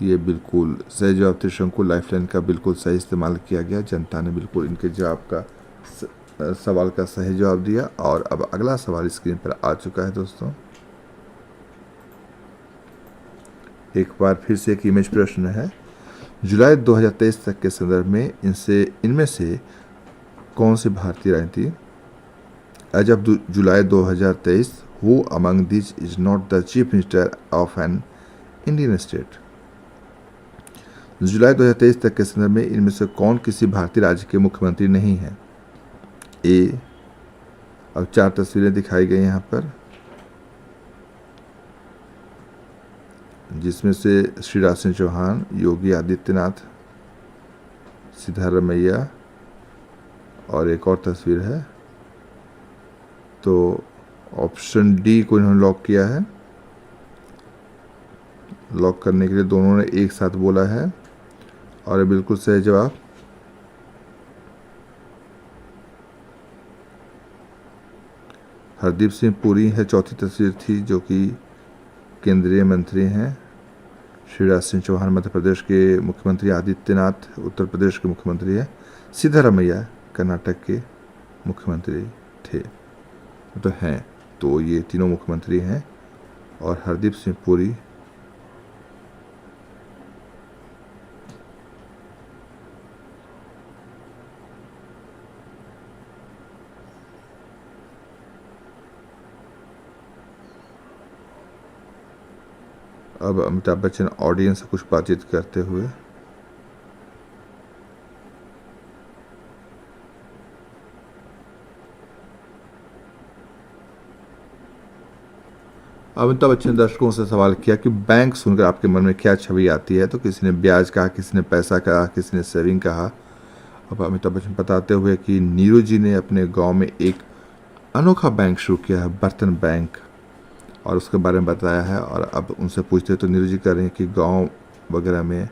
ये बिल्कुल सही जवाब त्रिशंकु लाइफलाइन का बिल्कुल सही इस्तेमाल किया गया। जनता ने बिल्कुल इनके जवाब का सवाल का सही जवाब दिया। और अब अगला सवाल स्क्रीन पर आ चुका है दोस्तों। एक बार फिर से एक इमेज प्रश्न है। जुलाई 2023 तक के संदर्भ में इनमें से कौन सी भारतीय राजनीति as of July 2023 who among this is not the chief minister of an Indian state? जुलाई 2023 तक के संदर्भ में इनमें से कौन किसी भारतीय राज्य के मुख्यमंत्री नहीं है? ए, अब 4 तस्वीरें दिखाई गई यहाँ पर, जिसमें से शिवराज सिंह चौहान, योगी आदित्यनाथ, सिद्धारमैया और एक और तस्वीर है। तो ऑप्शन डी को इन्होंने लॉक किया है। लॉक करने के लिए दोनों ने एक साथ बोला है और ये बिल्कुल सही जवाब। हरदीप सिंह पुरी है, चौथी तस्वीर थी, जो कि केंद्रीय मंत्री हैं। शिवराज सिंह चौहान मध्य प्रदेश के मुख्यमंत्री, आदित्यनाथ उत्तर प्रदेश के मुख्यमंत्री है, सिद्धारमैया कर्नाटक के मुख्यमंत्री थे तो हैं। तो ये तीनों मुख्यमंत्री हैं और हरदीप सिंह पुरी अब अमिताभ बच्चन ऑडियंस से कुछ बातचीत करते हुए। अमिताभ बच्चन ने दर्शकों से सवाल किया कि बैंक सुनकर आपके मन में क्या छवि आती है? तो किसी ने ब्याज कहा, किसी ने पैसा कहा, किसी ने सेविंग कहा। अब अमिताभ बच्चन बताते हुए कि नीरू जी ने अपने गांव में एक अनोखा बैंक शुरू किया है, बर्तन बैंक, और उसके बारे में बताया है। और अब उनसे पूछते तो नीरू जी कह रहे हैं कि गांव वगैरह में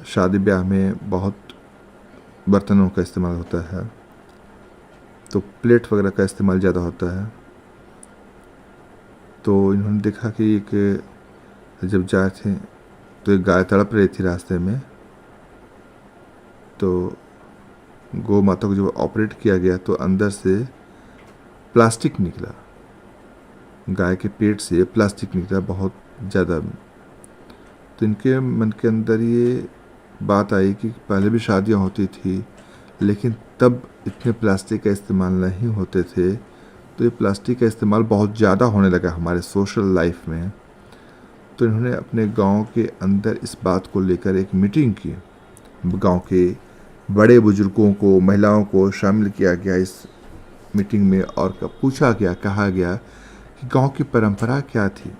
शादी ब्याह में बहुत बर्तनों का इस्तेमाल होता है, तो प्लेट वगैरह का इस्तेमाल ज़्यादा होता है। तो इन्होंने देखा कि एक जब जाए थे तो एक गाय तड़प रही थी रास्ते में, तो गौ माता को जब ऑपरेट किया गया तो अंदर से प्लास्टिक निकला, गाय के पेट से प्लास्टिक निकला बहुत ज़्यादा। तो इनके मन के अंदर ये बात आई कि पहले भी शादियाँ होती थी, लेकिन तब इतने प्लास्टिक का इस्तेमाल नहीं होते थे, तो ये प्लास्टिक का इस्तेमाल बहुत ज़्यादा होने लगा हमारे सोशल लाइफ में। तो इन्होंने अपने गांव के अंदर इस बात को लेकर एक मीटिंग की। गांव के बड़े बुजुर्गों को, महिलाओं को शामिल किया गया इस मीटिंग में और पूछा गया, कहा गया कि गांव की परंपरा क्या थी।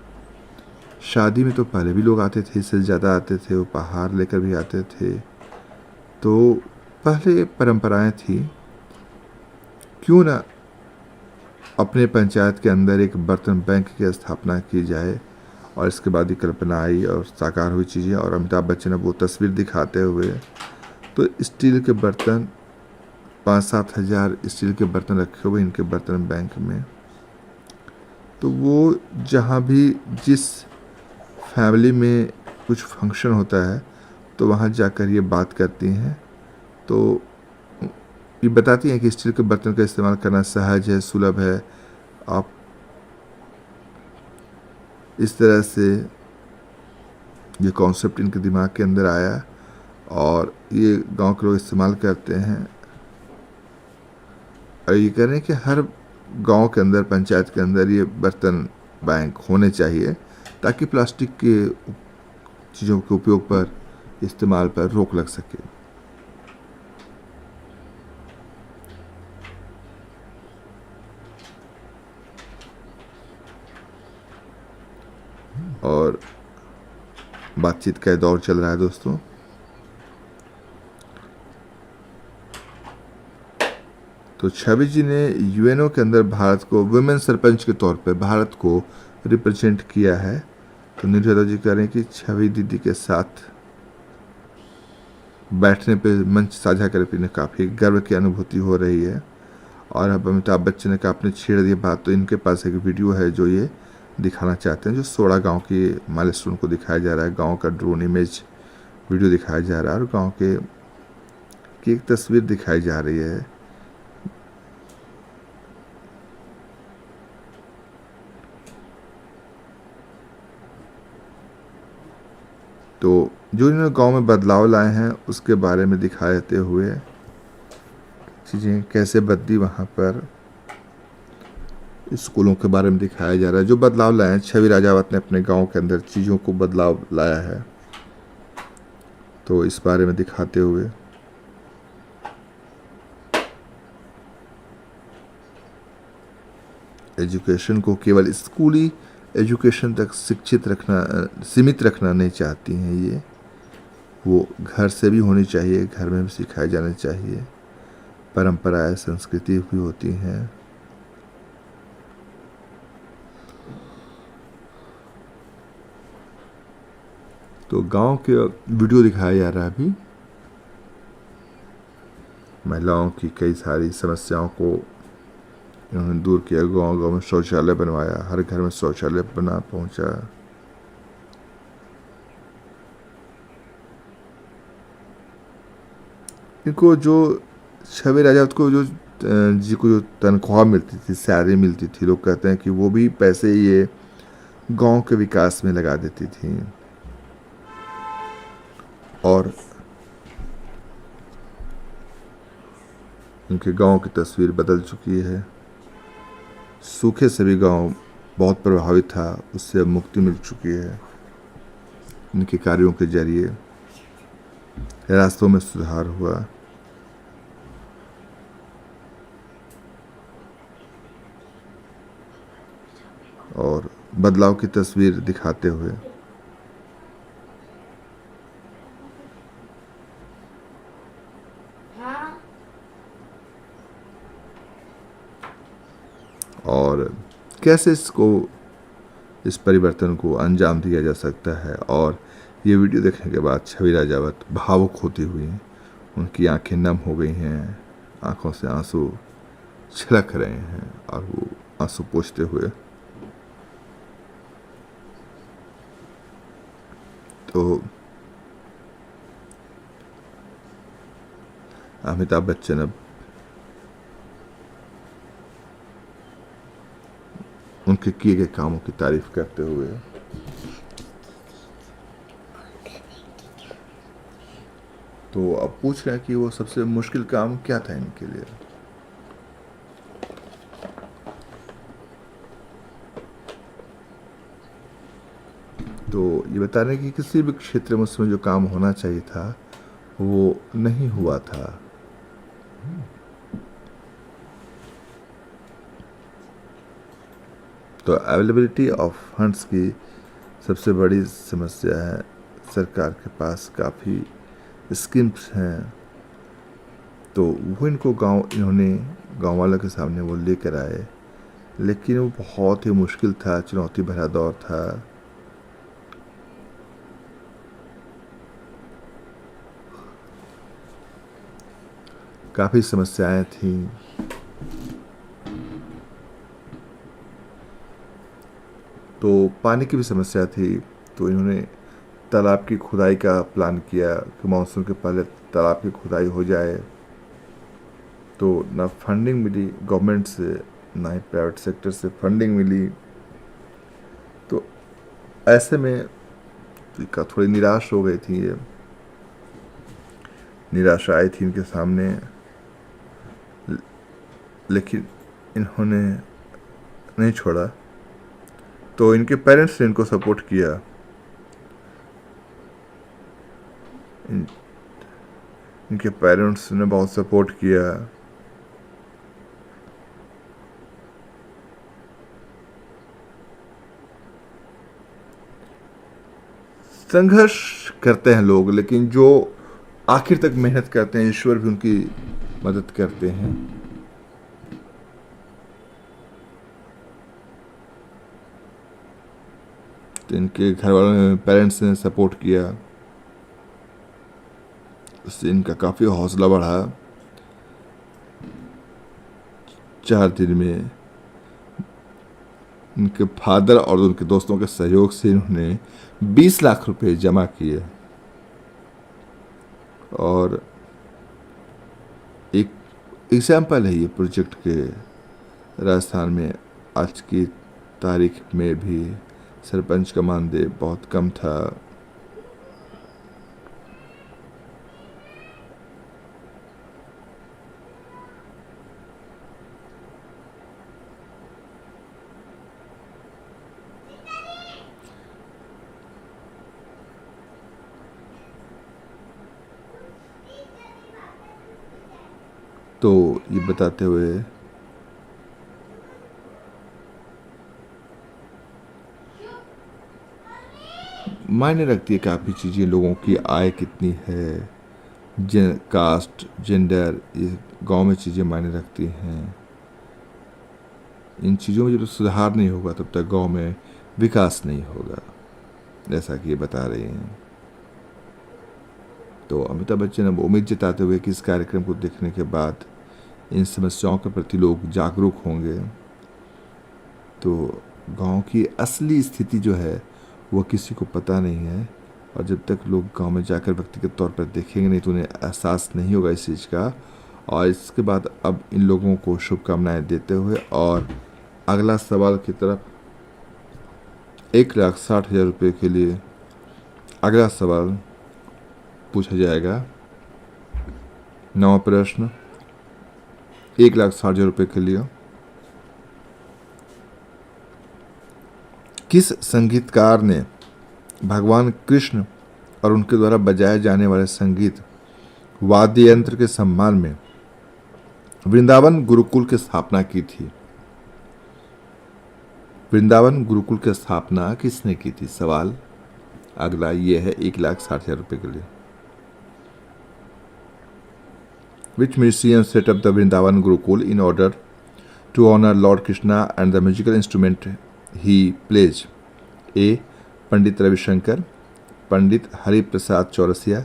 शादी में तो पहले भी लोग आते थे, इससे ज़्यादा आते थे, उपहार लेकर भी आते थे। तो पहले परंपराएं थी, क्यों ना अपने पंचायत के अंदर एक बर्तन बैंक की स्थापना की जाए और इसके बाद ही कल्पना आई और साकार हुई चीज़ें। और अमिताभ बच्चन अब वो तस्वीर दिखाते हुए, तो स्टील के बर्तन 5-7 हज़ार स्टील के बर्तन रखे हुए इनके बर्तन बैंक में। तो वो जहाँ भी जिस फैमिली में कुछ फंक्शन होता है तो वहाँ जाकर ये बात करती हैं। तो ये बताती हैं कि स्टील के बर्तन का इस्तेमाल करना सहज है, सुलभ है। आप इस तरह से ये कॉन्सेप्ट इनके दिमाग के अंदर आया और ये गांव के लोग इस्तेमाल करते हैं। और ये कह रहे हैं कि हर गांव के अंदर, पंचायत के अंदर ये बर्तन बैंक होने चाहिए ताकि प्लास्टिक के चीज़ों के उपयोग पर, इस्तेमाल पर रोक लग सके। और बातचीत का दौर चल रहा है दोस्तों। तो छवि जी ने यूएनओ के अंदर भारत को वुमेन सरपंच के तौर पे भारत को रिप्रेजेंट किया है। तो निर्मला जी कह रहे हैं कि छवि दीदी के साथ बैठने पे, मंच साझा करके इन्हें काफ़ी गर्व की अनुभूति हो रही है। और अब अमिताभ बच्चन ने कहा आपने छेड़ दी बात, तो इनके पास एक वीडियो है जो ये दिखाना चाहते हैं, जो सोड़ा गांव की माइलस्टोन को दिखाया जा रहा है। गांव का ड्रोन इमेज वीडियो दिखाया जा रहा है और गांव के की एक तस्वीर दिखाई जा रही है। तो जो इन्होंने गांव में बदलाव लाए हैं उसके बारे में दिखाते हुए चीज़ें कैसे बदली, वहाँ पर स्कूलों के बारे में दिखाया जा रहा है। जो बदलाव लाए हैं, छवि राजावत ने अपने गांव के अंदर चीज़ों को बदलाव लाया है, तो इस बारे में दिखाते हुए एजुकेशन को केवल स्कूली एजुकेशन तक सीमित रखना नहीं चाहती हैं ये। वो घर से भी होनी चाहिए, घर में भी सिखाए जाने चाहिए। परंपराएं, संस्कृति भी होती हैं। तो गांव के वीडियो दिखाया जा रहा है अभी। महिलाओं की कई सारी समस्याओं को इन्होंने दूर किया। गांव गांव में शौचालय बनवाया, हर घर में शौचालय बना पहुंचा। इनको जो छवि राजावत को जो जी को जो तनख्वाह मिलती थी, सैलरी मिलती थी, लोग कहते हैं कि वो भी पैसे ये गांव के विकास में लगा देती थी। और उनके गांव की तस्वीर बदल चुकी है। सूखे से भी गांव बहुत प्रभावित था, उससे अब मुक्ति मिल चुकी है। इनके कार्यों के जरिए रास्तों में सुधार हुआ। और बदलाव की तस्वीर दिखाते हुए और कैसे इस परिवर्तन को अंजाम दिया जा सकता है। और ये वीडियो देखने के बाद छवि राजावत भावुक होती हुई, उनकी आंखें नम हो गई हैं, आंखों से आंसू छलक रहे हैं और वो आंसू पोंछते हुए, तो अमिताभ बच्चन अब उनके किए गए कामों की तारीफ करते हुए तो अब पूछ रहे हैं कि वो सबसे मुश्किल काम क्या था इनके लिए। तो ये बता रहे हैं कि किसी भी क्षेत्र में उसमें जो काम होना चाहिए था वो नहीं हुआ था। तो अवेलेबिलिटी ऑफ फंड्स की सबसे बड़ी समस्या है। सरकार के पास काफ़ी स्कीम्स हैं, तो वो इन्होंने गांव वालों के सामने वो लेकर आए, लेकिन वो बहुत ही मुश्किल था, चुनौती भरा दौर था। काफ़ी समस्याएं थी। तो पानी की भी समस्या थी, तो इन्होंने तालाब की खुदाई का प्लान किया कि मानसून के पहले तालाब की खुदाई हो जाए। तो ना फंडिंग मिली गवर्नमेंट से, ना ही प्राइवेट सेक्टर से फंडिंग मिली। तो ऐसे में का थोड़ी निराश हो गई थी ये, निराशा आई थी इनके सामने। लेकिन इन्होंने नहीं छोड़ा। तो इनके पेरेंट्स ने इनको सपोर्ट किया। इनके पेरेंट्स ने बहुत सपोर्ट किया। संघर्ष करते हैं लोग, लेकिन जो आखिर तक मेहनत करते हैं, ईश्वर भी उनकी मदद करते हैं। तो इनके घर वालों ने, पेरेंट्स ने सपोर्ट किया, उससे इनका काफ़ी हौसला बढ़ा। 4 दिन में उनके फादर और उनके दोस्तों के सहयोग से इन्होंने 20 लाख रुपए जमा किए। और एक एग्जाम्पल है ये प्रोजेक्ट के, राजस्थान में आज की तारीख में भी सरपंच का मानदेय बहुत कम था। तो ये बताते हुए मायने रखती है काफ़ी चीज़ें, लोगों की आय कितनी है, कास्ट, जेंडर, ये गांव में चीज़ें मायने रखती हैं। इन चीज़ों में जब सुधार नहीं होगा तब तक गांव में विकास नहीं होगा, जैसा कि ये बता रही हैं। तो अमिताभ बच्चन अब उम्मीद जताते हुए कि इस कार्यक्रम को देखने के बाद इन समस्याओं के प्रति लोग जागरूक होंगे, तो गांव की असली स्थिति जो है वो किसी को पता नहीं है। और जब तक लोग गांव में जाकर व्यक्तिगत तौर पर देखेंगे नहीं तो उन्हें एहसास नहीं होगा इस चीज़ का। और इसके बाद अब इन लोगों को शुभकामनाएं देते हुए और अगला सवाल की तरफ, 1,60,000 रुपये के लिए अगला सवाल पूछा जाएगा। 9वां प्रश्न 1,60,000 रुपये के लिए, किस संगीतकार ने भगवान कृष्ण और उनके द्वारा बजाए जाने वाले संगीत वाद्य यंत्र के सम्मान में वृंदावन गुरुकुल की स्थापना की थी? वृंदावन गुरुकुल की स्थापना किसने की थी? सवाल अगला ये है 1,60,000 रुपये के लिए। Which musician set up the Vrindavan Gurukul in order to honor Lord Krishna and the musical instrument he plays? A. Pandit Ravishankar, Pandit Hariprasad Chaurasia,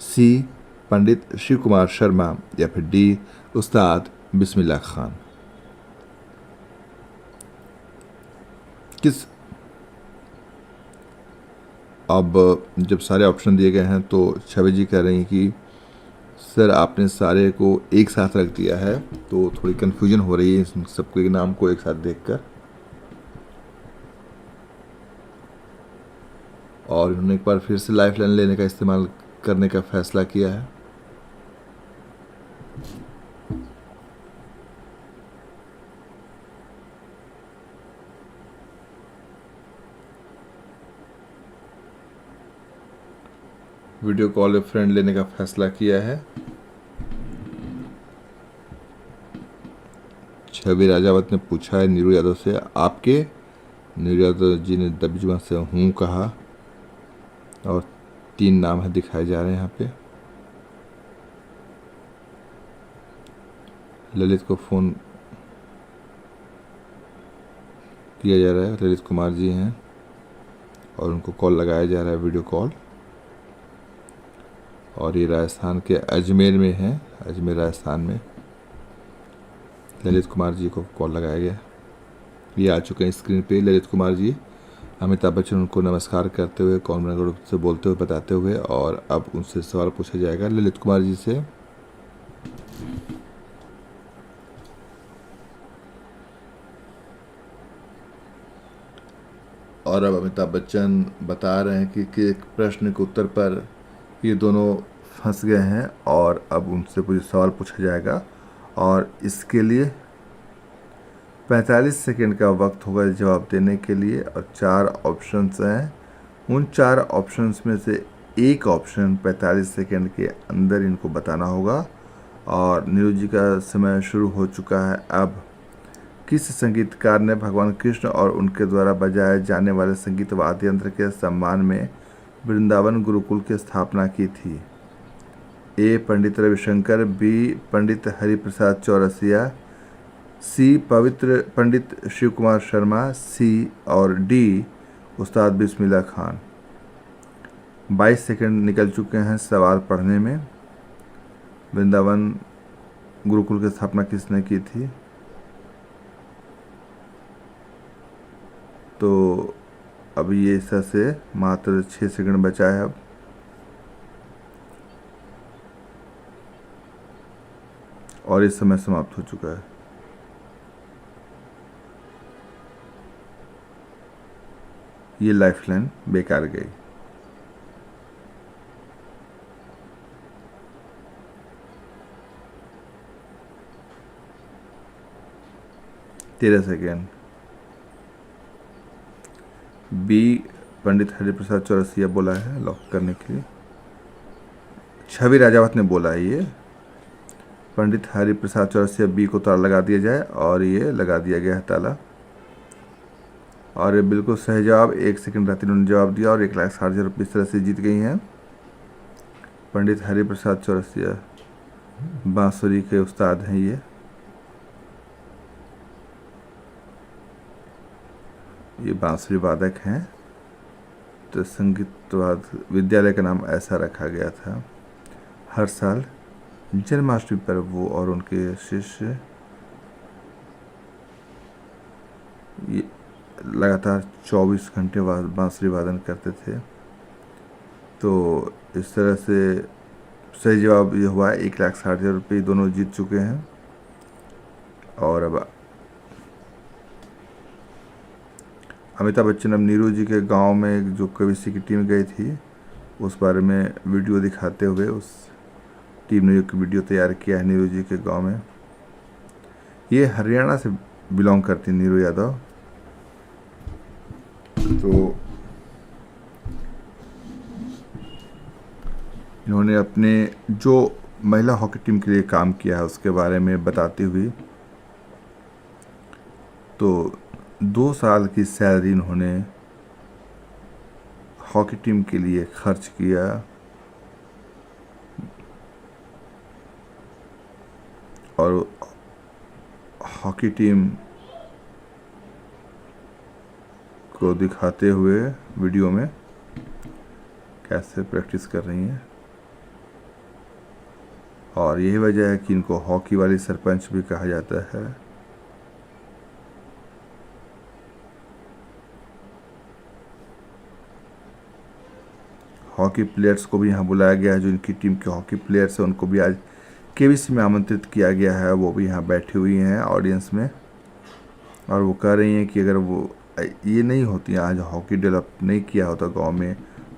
सी. पंडित शिव कुमार शर्मा, या फिर डी. उस्ताद बिस्मिल्लाह खान। किस, अब जब सारे ऑप्शन दिए गए हैं तो छवि जी कह रही हैं कि सर आपने सारे को एक साथ रख दिया है, तो थोड़ी कन्फ्यूजन हो रही है सबके नाम को एक साथ देखकर। और उन्होंने एक बार फिर से लाइफ लाइन लेने का इस्तेमाल करने का फैसला किया है। वीडियो कॉल फ्रेंड लेने का फैसला किया है। छवि राजावत ने पूछा है नीरू यादव से, आपके? नीरू यादव जी ने दबजुआ से हूँ कहा, और 3 नाम है दिखाए जा रहे हैं यहाँ पे। ललित को फ़ोन किया जा रहा है, ललित कुमार जी हैं और उनको कॉल लगाया जा रहा है, वीडियो कॉल। और ये राजस्थान के अजमेर में है, अजमेर राजस्थान में। ललित कुमार जी को कॉल लगाया गया, ये आ चुके हैं स्क्रीन पे ललित कुमार जी। अमिताभ बच्चन उनको नमस्कार करते हुए कॉन्फ्रेंस ग्रुप से बोलते हुए बताते हुए, और अब उनसे सवाल पूछा जाएगा ललित कुमार जी से। और अब अमिताभ बच्चन बता रहे हैं कि एक प्रश्न के उत्तर पर ये दोनों फंस गए हैं, और अब उनसे कुछ सवाल पूछा जाएगा और इसके लिए 45 सेकंड का वक्त होगा जवाब देने के लिए। और 4 ऑप्शंस हैं, उन 4 ऑप्शंस में से एक ऑप्शन 45 सेकंड के अंदर इनको बताना होगा। और नीरू जी का समय शुरू हो चुका है। अब किस संगीतकार ने भगवान कृष्ण और उनके द्वारा बजाए जाने वाले संगीत वाद्य यंत्र के सम्मान में वृंदावन गुरुकुल की स्थापना की थी? ए पंडित रविशंकर, बी पंडित हरिप्रसाद चौरसिया, सी पंडित शिव कुमार शर्मा, सी और डी उस्ताद बिस्मिल्लाह खान। 22 सेकंड निकल चुके हैं सवाल पढ़ने में। वृंदावन गुरुकुल की स्थापना किसने की थी? तो अभी ये इससे से मात्र 6 सेकंड बचा है अब। और इस समय समाप्त हो चुका है। ये लाइफलाइन बेकार गई। तेरह सेकेंड। बी पंडित हरिप्रसाद चौरसिया बोला है लॉक करने के लिए। छवि राजावत ने बोला है ये पंडित हरिप्रसाद चौरसिया, बी को ताला लगा दिया जाए, और ये लगा दिया गया है ताला। और ये बिल्कुल सही जवाब। 1 सेकंड रहते उन्होंने जवाब दिया और 1,60,000 रुपये इस तरह से जीत गई हैं। पंडित हरिप्रसाद चौरसिया बांसुरी के उस्ताद हैं ये बांसुरी वादक हैं। तो संगीत विद्यालय का नाम ऐसा रखा गया था। हर साल जन्माष्टमी पर वो और उनके शिष्य लगातार 24 घंटे बांसुरी वादन करते थे। तो इस तरह से सही जवाब ये हुआ है। 1,60,000 रुपये दोनों जीत चुके हैं। और अब अमिताभ बच्चन अब नीरू जी के गांव में जो केबीसी की टीम गई थी उस बारे में वीडियो दिखाते हुए, उस टीम ने जो वीडियो तैयार किया है नीरू जी के गांव में। ये हरियाणा से बिलोंग करती नीरू यादव। तो इन्होंने अपने जो महिला हॉकी टीम के लिए काम किया है उसके बारे में बताते हुए, तो 2 साल की सैलरी इन्होंने हॉकी टीम के लिए खर्च किया। और हॉकी टीम को दिखाते हुए वीडियो में कैसे प्रैक्टिस कर रही हैं। और यही वजह है कि इनको हॉकी वाली सरपंच भी कहा जाता है। हॉकी प्लेयर्स को भी यहाँ बुलाया गया है। जो इनकी टीम के हॉकी प्लेयर्स हैं उनको भी आज केबीसी में आमंत्रित किया गया है। वो भी यहाँ बैठी हुई हैं ऑडियंस में, और वो कह रही हैं कि अगर वो ये नहीं होती, आज हॉकी डेवलप नहीं किया होता गांव में,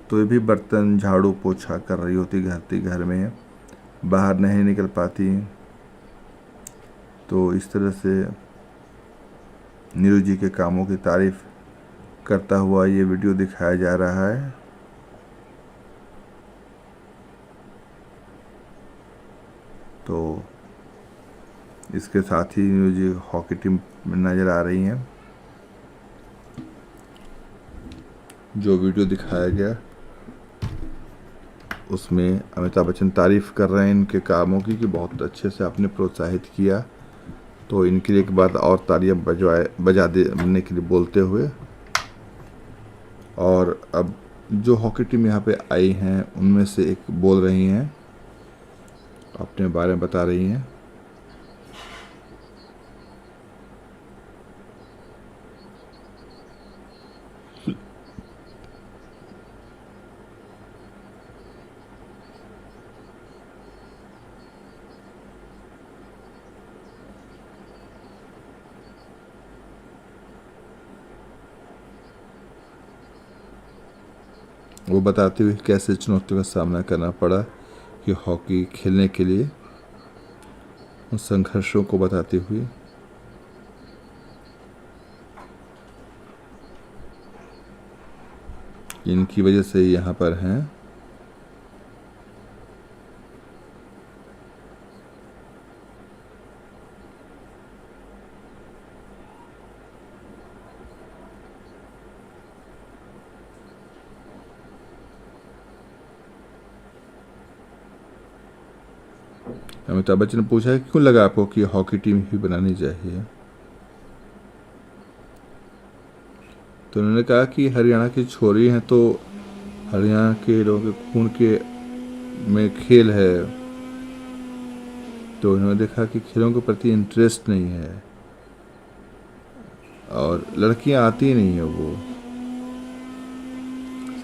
तो ये भी बर्तन झाड़ू पोछा कर रही होती घर में, बाहर नहीं निकल पाती। तो इस तरह से नीरू जी के कामों की तारीफ करता हुआ ये वीडियो दिखाया जा रहा है। तो इसके साथ ही नीरू जी हॉकी टीम में नज़र आ रही हैं। जो वीडियो दिखाया गया उसमें अमिताभ बच्चन तारीफ़ कर रहे हैं इनके कामों की कि बहुत अच्छे से आपने प्रोत्साहित किया। तो इनके लिए एक बात और तालियां बजा देने के लिए बोलते हुए। और अब जो हॉकी टीम यहाँ पे आई हैं उनमें से एक बोल रही हैं, अपने बारे में बता रही हैं। वो बताते हुए कैसे चुनौतियों का सामना करना पड़ा कि हॉकी खेलने के लिए, उन संघर्षों को बताते हुए। इनकी वजह से यहाँ पर हैं। अमिताभ बच्चन ने पूछा कि क्यों लगा आपको कि हॉकी टीम ही बनानी चाहिए, तो उन्होंने कहा कि हरियाणा की छोरी हैं तो हरियाणा के लोगों के खून के में खेल है, तो उन्होंने देखा कि खेलों के प्रति इंटरेस्ट नहीं है और लड़कियां आती नहीं है वो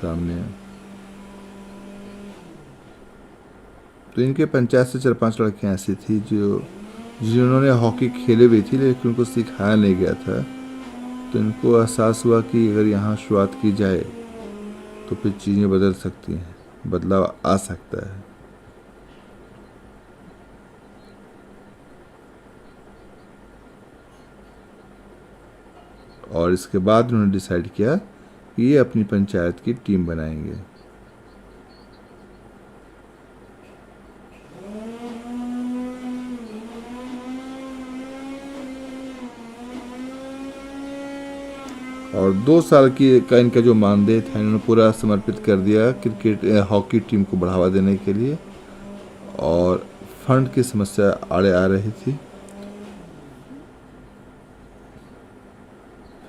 सामने। तो इनके पंचायत से 4-5 लड़कियां ऐसी थी जिन्होंने हॉकी खेले हुई थी लेकिन उनको सिखाया नहीं गया था। तो इनको एहसास हुआ कि अगर यहाँ शुरुआत की जाए तो फिर चीज़ें बदल सकती हैं, बदलाव आ सकता है। और इसके बाद उन्होंने डिसाइड किया कि ये अपनी पंचायत की टीम बनाएंगे। और 2 साल का इनका जो मानदेय था इन्होंने पूरा समर्पित कर दिया क्रिकेट हॉकी टीम को बढ़ावा देने के लिए। और फंड की समस्या आड़े आ रही थी।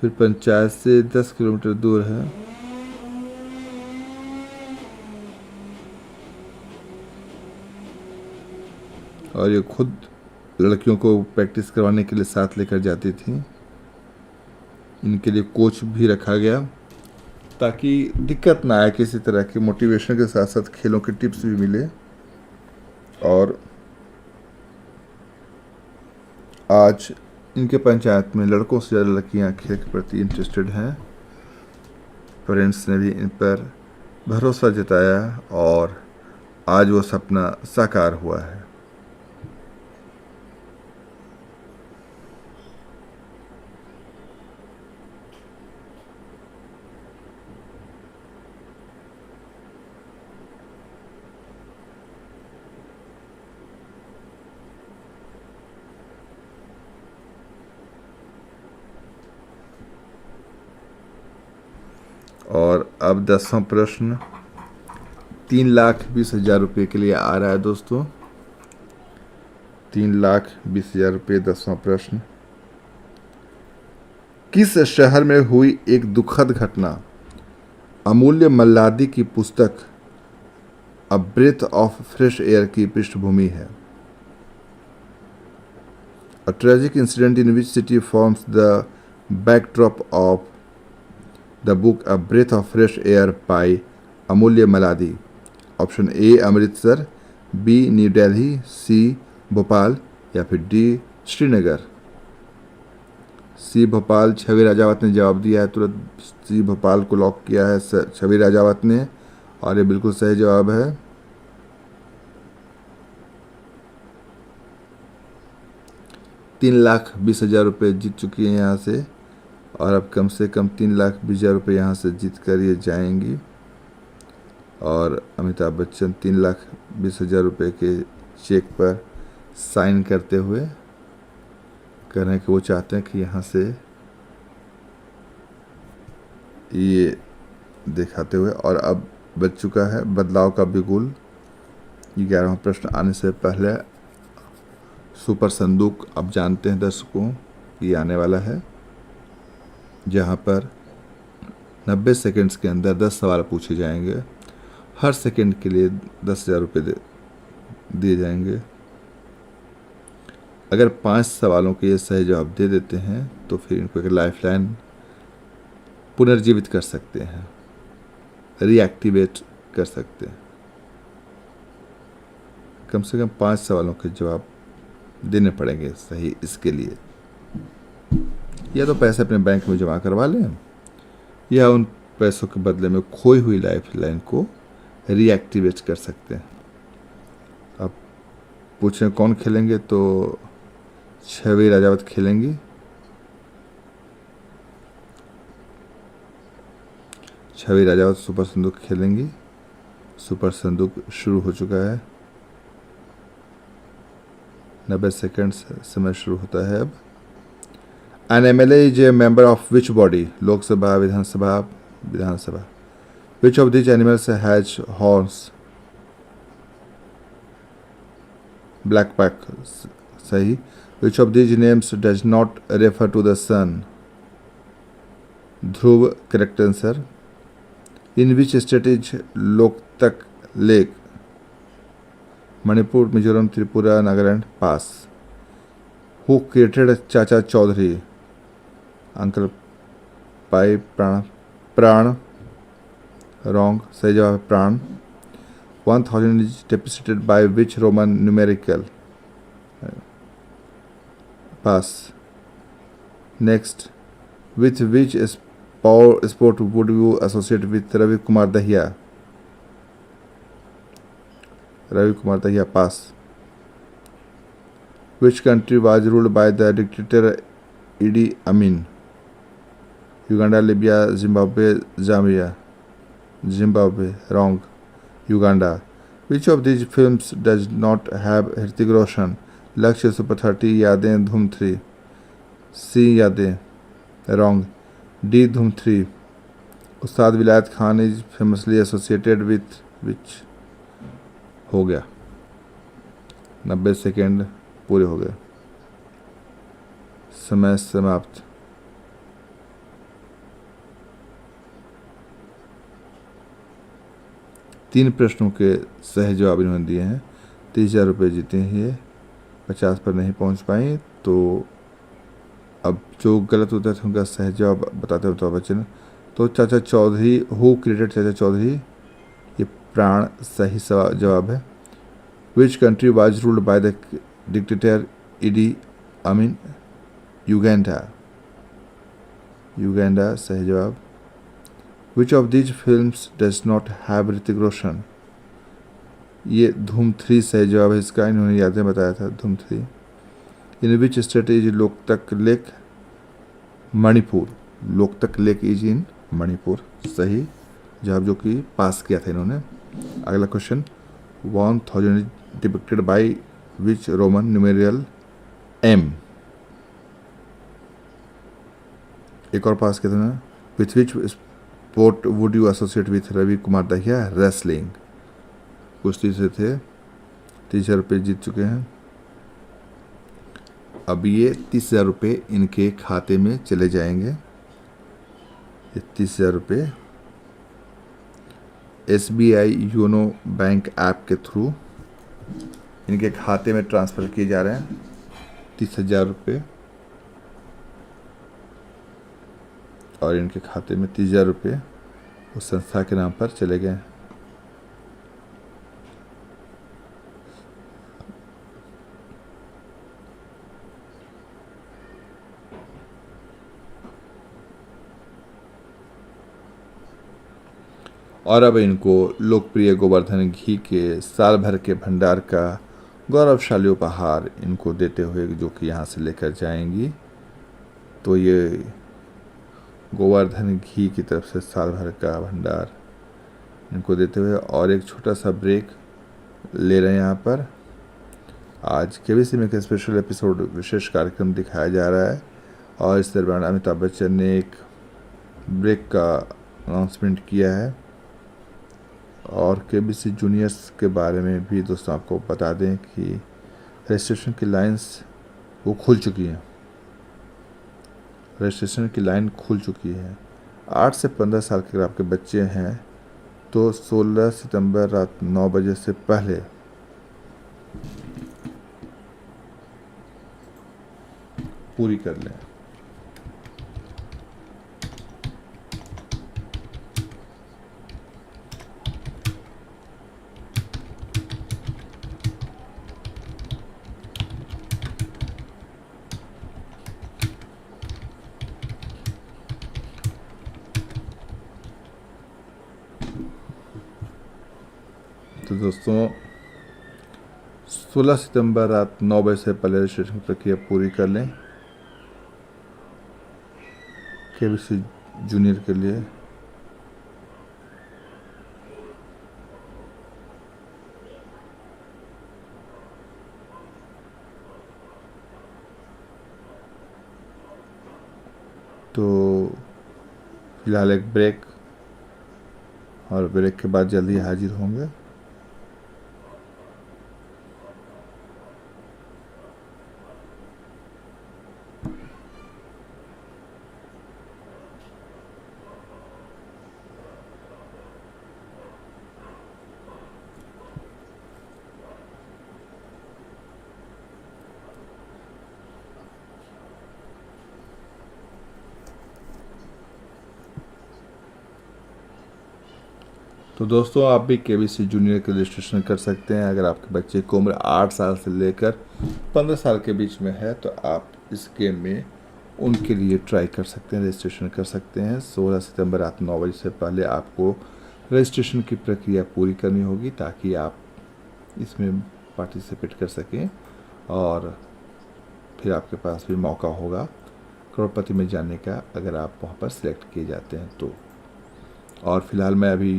फिर पंचायत से 10 किलोमीटर दूर है। और ये खुद लड़कियों को प्रैक्टिस करवाने के लिए साथ लेकर जाती थी। इनके लिए कोच भी रखा गया ताकि दिक्कत ना आए किसी तरह की, मोटिवेशन के साथ साथ खेलों के टिप्स भी मिले। और आज इनके पंचायत में लड़कों से ज़्यादा लड़कियाँ खेल के प्रति इंटरेस्टेड हैं। पेरेंट्स ने भी इन पर भरोसा जताया और आज वो सपना साकार हुआ है। और अब 10वां प्रश्न 3,20,000 रुपये के लिए आ रहा है दोस्तों। 3,20,000 रुपये 10वां प्रश्न। किस शहर में हुई एक दुखद घटना अमूल्य मल्लादी की पुस्तक a breath of fresh air की पृष्ठभूमि है? A tragic incident in which city forms the backdrop of the book a breath of fresh air by Amulya Malladi. Option A Amritsar, B New Delhi, C Bhopal या फिर डी श्रीनगर। सी भोपाल, छवि राजावत ने जवाब दिया है, तुरंत सी भोपाल को लॉक किया है छवि राजावत ने, और ये बिल्कुल सही जवाब है। ₹3,20,000 रुपये जीत चुकी हैं यहाँ से, और अब कम से कम 3,20,000 रुपये यहाँ से जीत कर ये जाएंगी। और अमिताभ बच्चन 3,20,000 रुपये के चेक पर साइन करते हुए कह रहे हैं कि वो चाहते हैं कि यहाँ से ये दिखाते हुए। और अब बच चुका है बदलाव का बिगुल। 11वां प्रश्न आने से पहले सुपर संदूक अब जानते हैं दर्शकों ये आने वाला है, जहाँ पर 90 सेकंड्स के अंदर 10 सवाल पूछे जाएंगे। हर सेकंड के लिए 10,000 रुपये दिए जाएंगे। अगर 5 सवालों के ये सही जवाब दे देते हैं तो फिर इनको एक लाइफलाइन पुनर्जीवित कर सकते हैं, रीएक्टिवेट कर सकते हैं। कम से कम 5 सवालों के जवाब देने पड़ेंगे सही इसके लिए। या तो पैसे अपने बैंक में जमा करवा लें या उन पैसों के बदले में खोई हुई लाइफलाइन को रीएक्टिवेट कर सकते हैं। अब पूछें कौन खेलेंगे, तो छवि राजावत खेलेंगी। छवि राजावत सुपर संदूक खेलेंगी। सुपर संदूक शुरू हो चुका है। 90 सेकंड समय शुरू होता है अब। An MLA is a member of which body? Lok Sabha, Vidhan Sabha. Which of these animals has horns? Black buck, सही। Which of these names does not refer to the sun? Dhruv, correct answer. In which state is Loktak lake? Manipur, Mizoram, Tripura, Nagaland, pass. Who created चाचा Chaudhary? Uncle पाई, प्राण, wrong, सही जवाब है प्राण। 1000 is depicted by which Roman numerical? Pass. Next, with which sport would you associate with Ravi Kumar Dahiya? Ravi Kumar Dahiya, pass. Which country was ruled by the dictator Idi Amin? Uganda, Libya, Zimbabwe, Zambia. Zimbabwe, wrong. Uganda. Which of these films does not have Hrithik Roshan? Lakshya, Super 30, Yadein, Dhoom 3. C. Yadein, wrong. D. Dhoom 3. Ustad Vilayat Khan is famously associated with which? हो गया। 90 second पूरे हो गए। समय समाप्त। तीन प्रश्नों के सही जवाब इन्होंने दिए हैं। 30,000 रुपये जीते हैं ये। 50 पर नहीं पहुंच पाए, तो अब जो गलत होता है उनका सही जवाब बताते हैं तो बच्चे। तो चाचा चौधरी, हु क्रिएटेड चाचा चौधरी, ये प्राण सही जवाब है। Which country was ruled by the dictator Idi Amin? Uganda, Uganda सही जवाब। Which of these films does not have Hrithik Roshan? ये धूम 3 सही जवाब है इसका। इन्होंने यादें बताया था Dhoom 3। In which state is Loktak lake? Manipur, Loktak lake is in Manipur, सही जवाब जो कि पास किया था इन्होंने। अगला question, 1000 depicted by which Roman numeral M? एक और पास किया था ना। With which sport would you associate with Ravi Kumar Dahiya? Wrestling, कुश्ती से थे। 30,000 रुपये जीत चुके हैं। अब ये 30,000 रुपये इनके खाते में चले जाएंगे। ये 30,000 रुपये SBI योनो बैंक ऐप के थ्रू इनके खाते में ट्रांसफ़र किए जा रहे हैं। 30,000 रुपये और इनके खाते में 30,000 रुपये उस संस्था के नाम पर चले गए। और अब इनको लोकप्रिय गोवर्धन घी के साल भर के भंडार का गौरवशाली उपहार इनको देते हुए, जो कि यहाँ से लेकर जाएंगी। तो ये गोवर्धन घी की तरफ से साल भर का भंडार इनको देते हुए और एक छोटा सा ब्रेक ले रहे हैं यहाँ पर। आज KBC में एक स्पेशल एपिसोड विशेष कार्यक्रम दिखाया जा रहा है और इस दरमियान अमिताभ बच्चन ने एक ब्रेक का अनाउंसमेंट किया है। और KBC जूनियर्स के बारे में भी दोस्तों आपको बता दें कि रजिस्ट्रेशन की लाइंस वो खुल चुकी हैं। रजिस्ट्रेशन की लाइन खुल चुकी है। 8 से 15 साल के अगर आपके बच्चे हैं तो 16 सितंबर रात 9 बजे से पहले पूरी कर लें। तो दोस्तों 16 सितंबर रात 9 बजे से पहले रजिस्ट्रेशन की प्रक्रिया पूरी कर लें केबीसी जूनियर के लिए। तो फिलहाल एक ब्रेक, और ब्रेक के बाद जल्दी हाजिर होंगे। तो दोस्तों आप भी केबीसी जूनियर के रजिस्ट्रेशन कर सकते हैं। अगर आपके बच्चे की उम्र 8 साल से लेकर 15 साल के बीच में है तो आप इस गेम में उनके लिए ट्राई कर सकते हैं, रजिस्ट्रेशन कर सकते हैं। 16 सितंबर रात 9 बजे से पहले आपको रजिस्ट्रेशन की प्रक्रिया पूरी करनी होगी ताकि आप इसमें पार्टिसिपेट कर सकें और फिर आपके पास भी मौका होगा करोड़पति में जाने का अगर आप वहाँ पर सिलेक्ट किए जाते हैं तो। और फिलहाल मैं अभी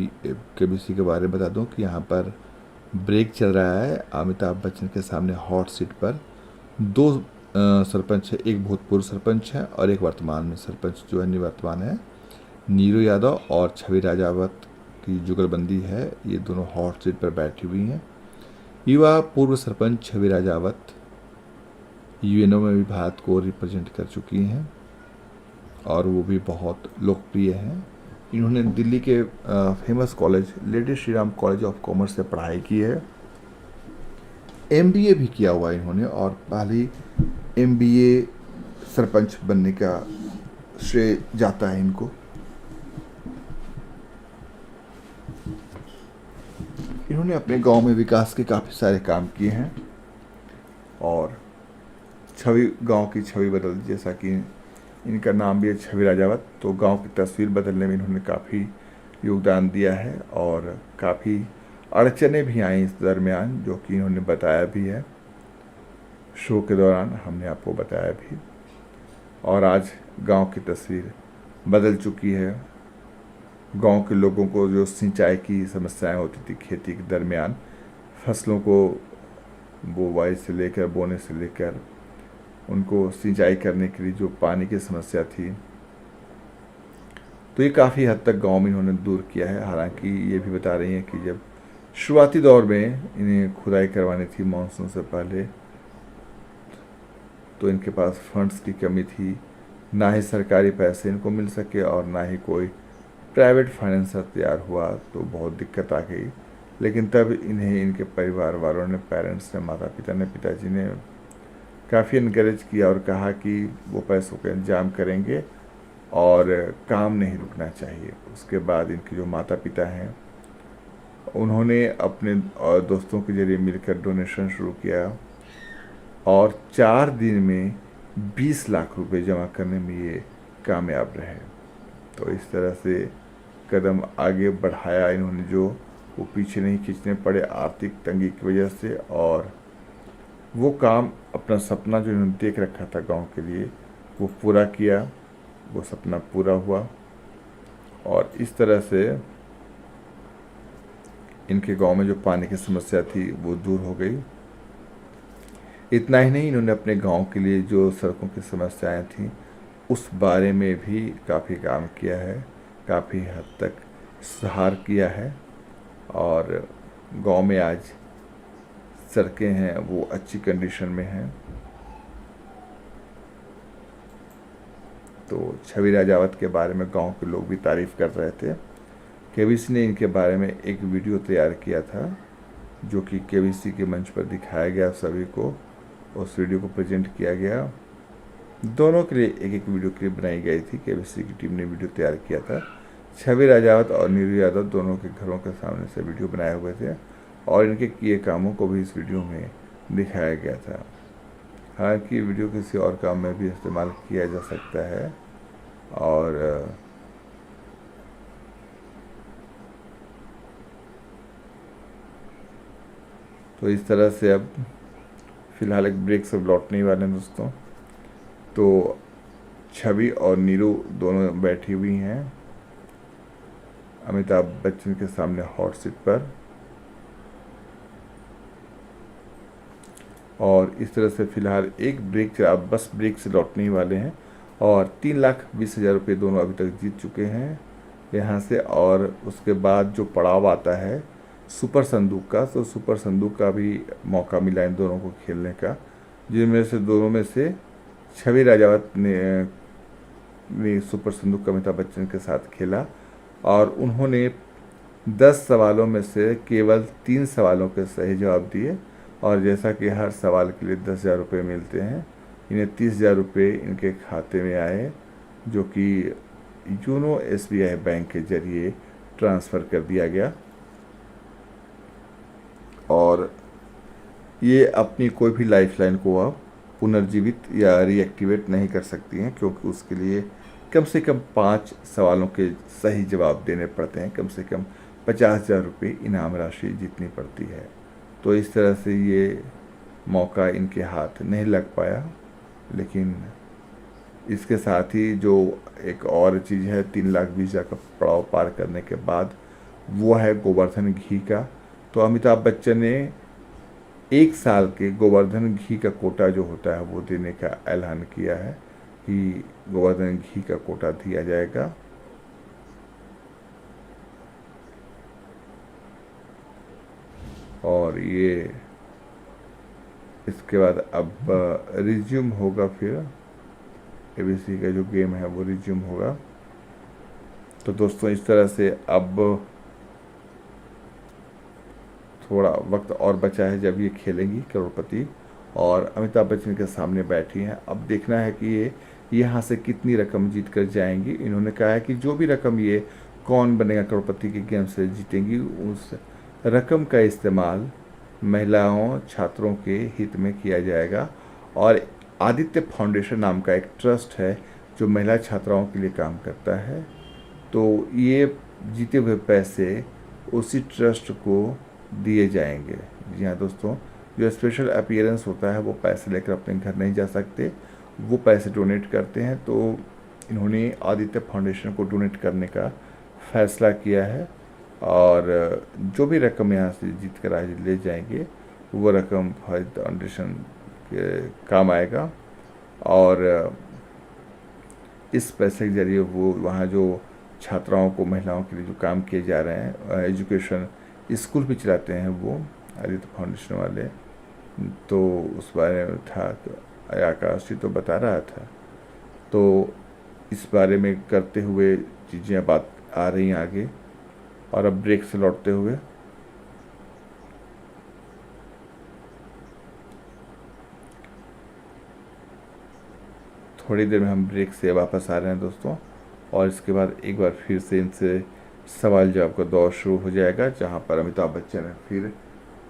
केबीसी के बारे में बता दूं कि यहाँ पर ब्रेक चल रहा है। अमिताभ बच्चन के सामने हॉट सीट पर 2 सरपंच है, एक भूतपूर्व सरपंच है और एक वर्तमान में सरपंच जो है निवर्तमान है, नीरू यादव और छवि राजावत की जुगलबंदी है। ये दोनों हॉट सीट पर बैठी हुई हैं। युवा पूर्व सरपंच छवि राजावत यूएनओ में भी भारत को रिप्रेजेंट कर चुकी हैं और वो भी बहुत लोकप्रिय हैं। इन्होंने दिल्ली के famous college lady Shri Ram college of commerce से पढ़ाई की है। एमबीए भी किया हुआ है इन्होंने और पहली एमबीए सरपंच बनने का श्रेय जाता है इनको। इन्होंने अपने गांव में विकास के काफ़ी सारे काम किए हैं और गांव की छवि बदल, जैसा कि इनका नाम भी है छवि राजावत, तो गांव की तस्वीर बदलने में इन्होंने काफ़ी योगदान दिया है और काफ़ी अड़चने भी आई इस दरमियान, जो कि इन्होंने बताया भी है शो के दौरान, हमने आपको बताया भी। और आज गांव की तस्वीर बदल चुकी है। गांव के लोगों को जो सिंचाई की समस्याएं होती थी खेती के दरमियान, फसलों को बुवाई से लेकर बोने से लेकर उनको सिंचाई करने के लिए जो पानी की समस्या थी, तो ये काफ़ी हद तक गांव में इन्होंने दूर किया है। हालांकि ये भी बता रही हैं कि जब शुरुआती दौर में इन्हें खुदाई करवानी थी मानसून से पहले, तो इनके पास फंड्स की कमी थी, ना ही सरकारी पैसे इनको मिल सके और ना ही कोई प्राइवेट फाइनेंसर तैयार हुआ, तो बहुत दिक्कत आ गई। लेकिन तब इन्हें इनके परिवार वालों ने, पेरेंट्स ने, माता पिता ने, पिताजी ने काफ़ी इनकरेज किया और कहा कि वो पैसों का इंतजाम करेंगे और काम नहीं रुकना चाहिए। उसके बाद इनके जो माता पिता हैं उन्होंने अपने दोस्तों के जरिए मिलकर डोनेशन शुरू किया और 4 दिन में 20 लाख रुपए जमा करने में ये कामयाब रहे। तो इस तरह से कदम आगे बढ़ाया इन्होंने, जो वो पीछे नहीं खींचने पड़े आर्थिक तंगी की वजह से, और वो काम, अपना सपना जो इन्होंने देख रखा था गांव के लिए, वो पूरा किया, वो सपना पूरा हुआ और इस तरह से इनके गांव में जो पानी की समस्या थी वो दूर हो गई। इतना ही नहीं, इन्होंने अपने गांव के लिए जो सड़कों की समस्याएं थी उस बारे में भी काफ़ी काम किया है, काफ़ी हद तक सुधार किया है और गांव में आज सड़कें हैं वो अच्छी कंडीशन में हैं। तो छवि राजावत के बारे में गांव के लोग भी तारीफ़ कर रहे थे। केबीसी ने इनके बारे में एक वीडियो तैयार किया था जो कि केबीसी के मंच पर दिखाया गया, सभी को उस वीडियो को प्रेजेंट किया गया। दोनों के लिए एक एक वीडियो क्लिप बनाई गई थी। केबीसी की टीम ने वीडियो तैयार किया था। छवि राजावत और नीरू यादव दोनों के घरों के सामने से वीडियो बनाए हुए थे और इनके किए कामों को भी इस वीडियो में दिखाया गया था। हालांकि वीडियो किसी और काम में भी इस्तेमाल किया जा सकता है और तो इस तरह से अब फिलहाल एक ब्रेक से लौटने ही वाले हैं दोस्तों। तो छवि और नीरू दोनों बैठी हुई हैं अमिताभ बच्चन के सामने हॉट सीट पर और इस तरह से फिलहाल एक ब्रेक से अब बस ब्रेक से लौटने ही वाले हैं और 3,20,000 रुपये दोनों अभी तक जीत चुके हैं यहाँ से। और उसके बाद जो पड़ाव आता है सुपर संदूक का, तो सुपर संदूक का भी मौका मिला इन दोनों को खेलने का, जिनमें से दोनों में से छवि राजावत ने सुपर संदूक अमिताभ बच्चन के साथ खेला और उन्होंने 10 सवालों में से केवल 3 सवालों के सही जवाब दिए और जैसा कि हर सवाल के लिए 10,000 रुपये मिलते हैं, इन्हें 30,000 रुपये इनके खाते में आए जो कि यूनो SBI बैंक के जरिए ट्रांसफ़र कर दिया गया। और ये अपनी कोई भी लाइफलाइन को अब पुनर्जीवित या रीएक्टिवेट नहीं कर सकती हैं क्योंकि उसके लिए कम से कम 5 सवालों के सही जवाब देने पड़ते हैं, कम से कम 50,000 रुपये इनाम राशि जीतनी पड़ती है। तो इस तरह से ये मौका इनके हाथ नहीं लग पाया। लेकिन इसके साथ ही जो एक और चीज़ है 3,20,000 का पड़ाव पार करने के बाद, वो है गोवर्धन घी का। तो अमिताभ बच्चन ने 1 साल के गोवर्धन घी का कोटा जो होता है वो देने का ऐलान किया है कि गोवर्धन घी का कोटा दिया जाएगा। और ये इसके बाद अब रिज्यूम होगा, फिर केबीसी का जो गेम है वो रिज्यूम होगा। तो दोस्तों इस तरह से अब थोड़ा वक्त और बचा है जब ये खेलेंगी करोड़पति और अमिताभ बच्चन के सामने बैठी हैं। अब देखना है कि ये यहाँ से कितनी रकम जीत कर जाएंगी। इन्होंने कहा है कि जो भी रकम ये कौन बनेगा करोड़पति के गेम से जीतेंगी, उस रकम का इस्तेमाल महिलाओं छात्रों के हित में किया जाएगा। और आदित्य फाउंडेशन नाम का एक ट्रस्ट है जो महिला छात्राओं के लिए काम करता है, तो ये जीते हुए पैसे उसी ट्रस्ट को दिए जाएंगे। जी हाँ दोस्तों, जो स्पेशल अपीयरेंस होता है वो पैसे लेकर अपने घर नहीं जा सकते, वो पैसे डोनेट करते हैं। तो इन्होंने आदित्य फाउंडेशन को डोनेट करने का फैसला किया है और जो भी रकम यहाँ से जीत कर आज ले जाएंगे वो रकम फाउंडेशन के काम आएगा। और इस पैसे के जरिए वो वहाँ जो छात्राओं को, महिलाओं के लिए जो काम किए जा रहे हैं, एजुकेशन स्कूल भी चलाते हैं वो आदित्य फाउंडेशन वाले, तो उस बारे में था तो आकाश जी तो बता रहा था। तो इस बारे में करते हुए चीज़ें बात आ रही हैं आगे। और अब ब्रेक से लौटते हुए थोड़ी देर में हम ब्रेक से वापस आ रहे हैं दोस्तों, और इसके बाद एक बार फिर से इनसे सवाल जवाब का दौर शुरू हो जाएगा जहां पर अमिताभ बच्चन फिर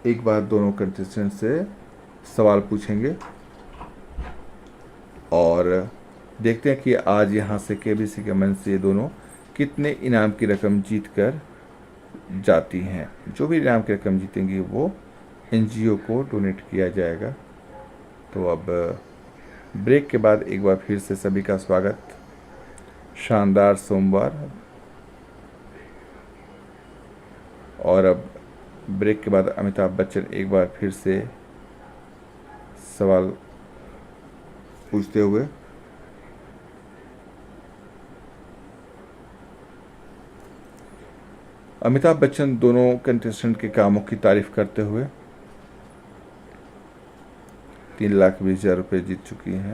एक बार दोनों कंटेस्टेंट से सवाल पूछेंगे और देखते हैं कि आज यहां से केबीसी के मंच से ये दोनों कितने इनाम की रकम जीत कर जाती हैं। जो भी इनाम की रकम जीतेंगी वो NGO को डोनेट किया जाएगा। तो अब ब्रेक के बाद एक बार फिर से सभी का स्वागत। शानदार सोमवार, और अब ब्रेक के बाद अमिताभ बच्चन एक बार फिर से सवाल पूछते हुए अमिताभ बच्चन दोनों कंटेस्टेंट के कामों की तारीफ करते हुए 3,20,000 रुपये जीत चुकी हैं।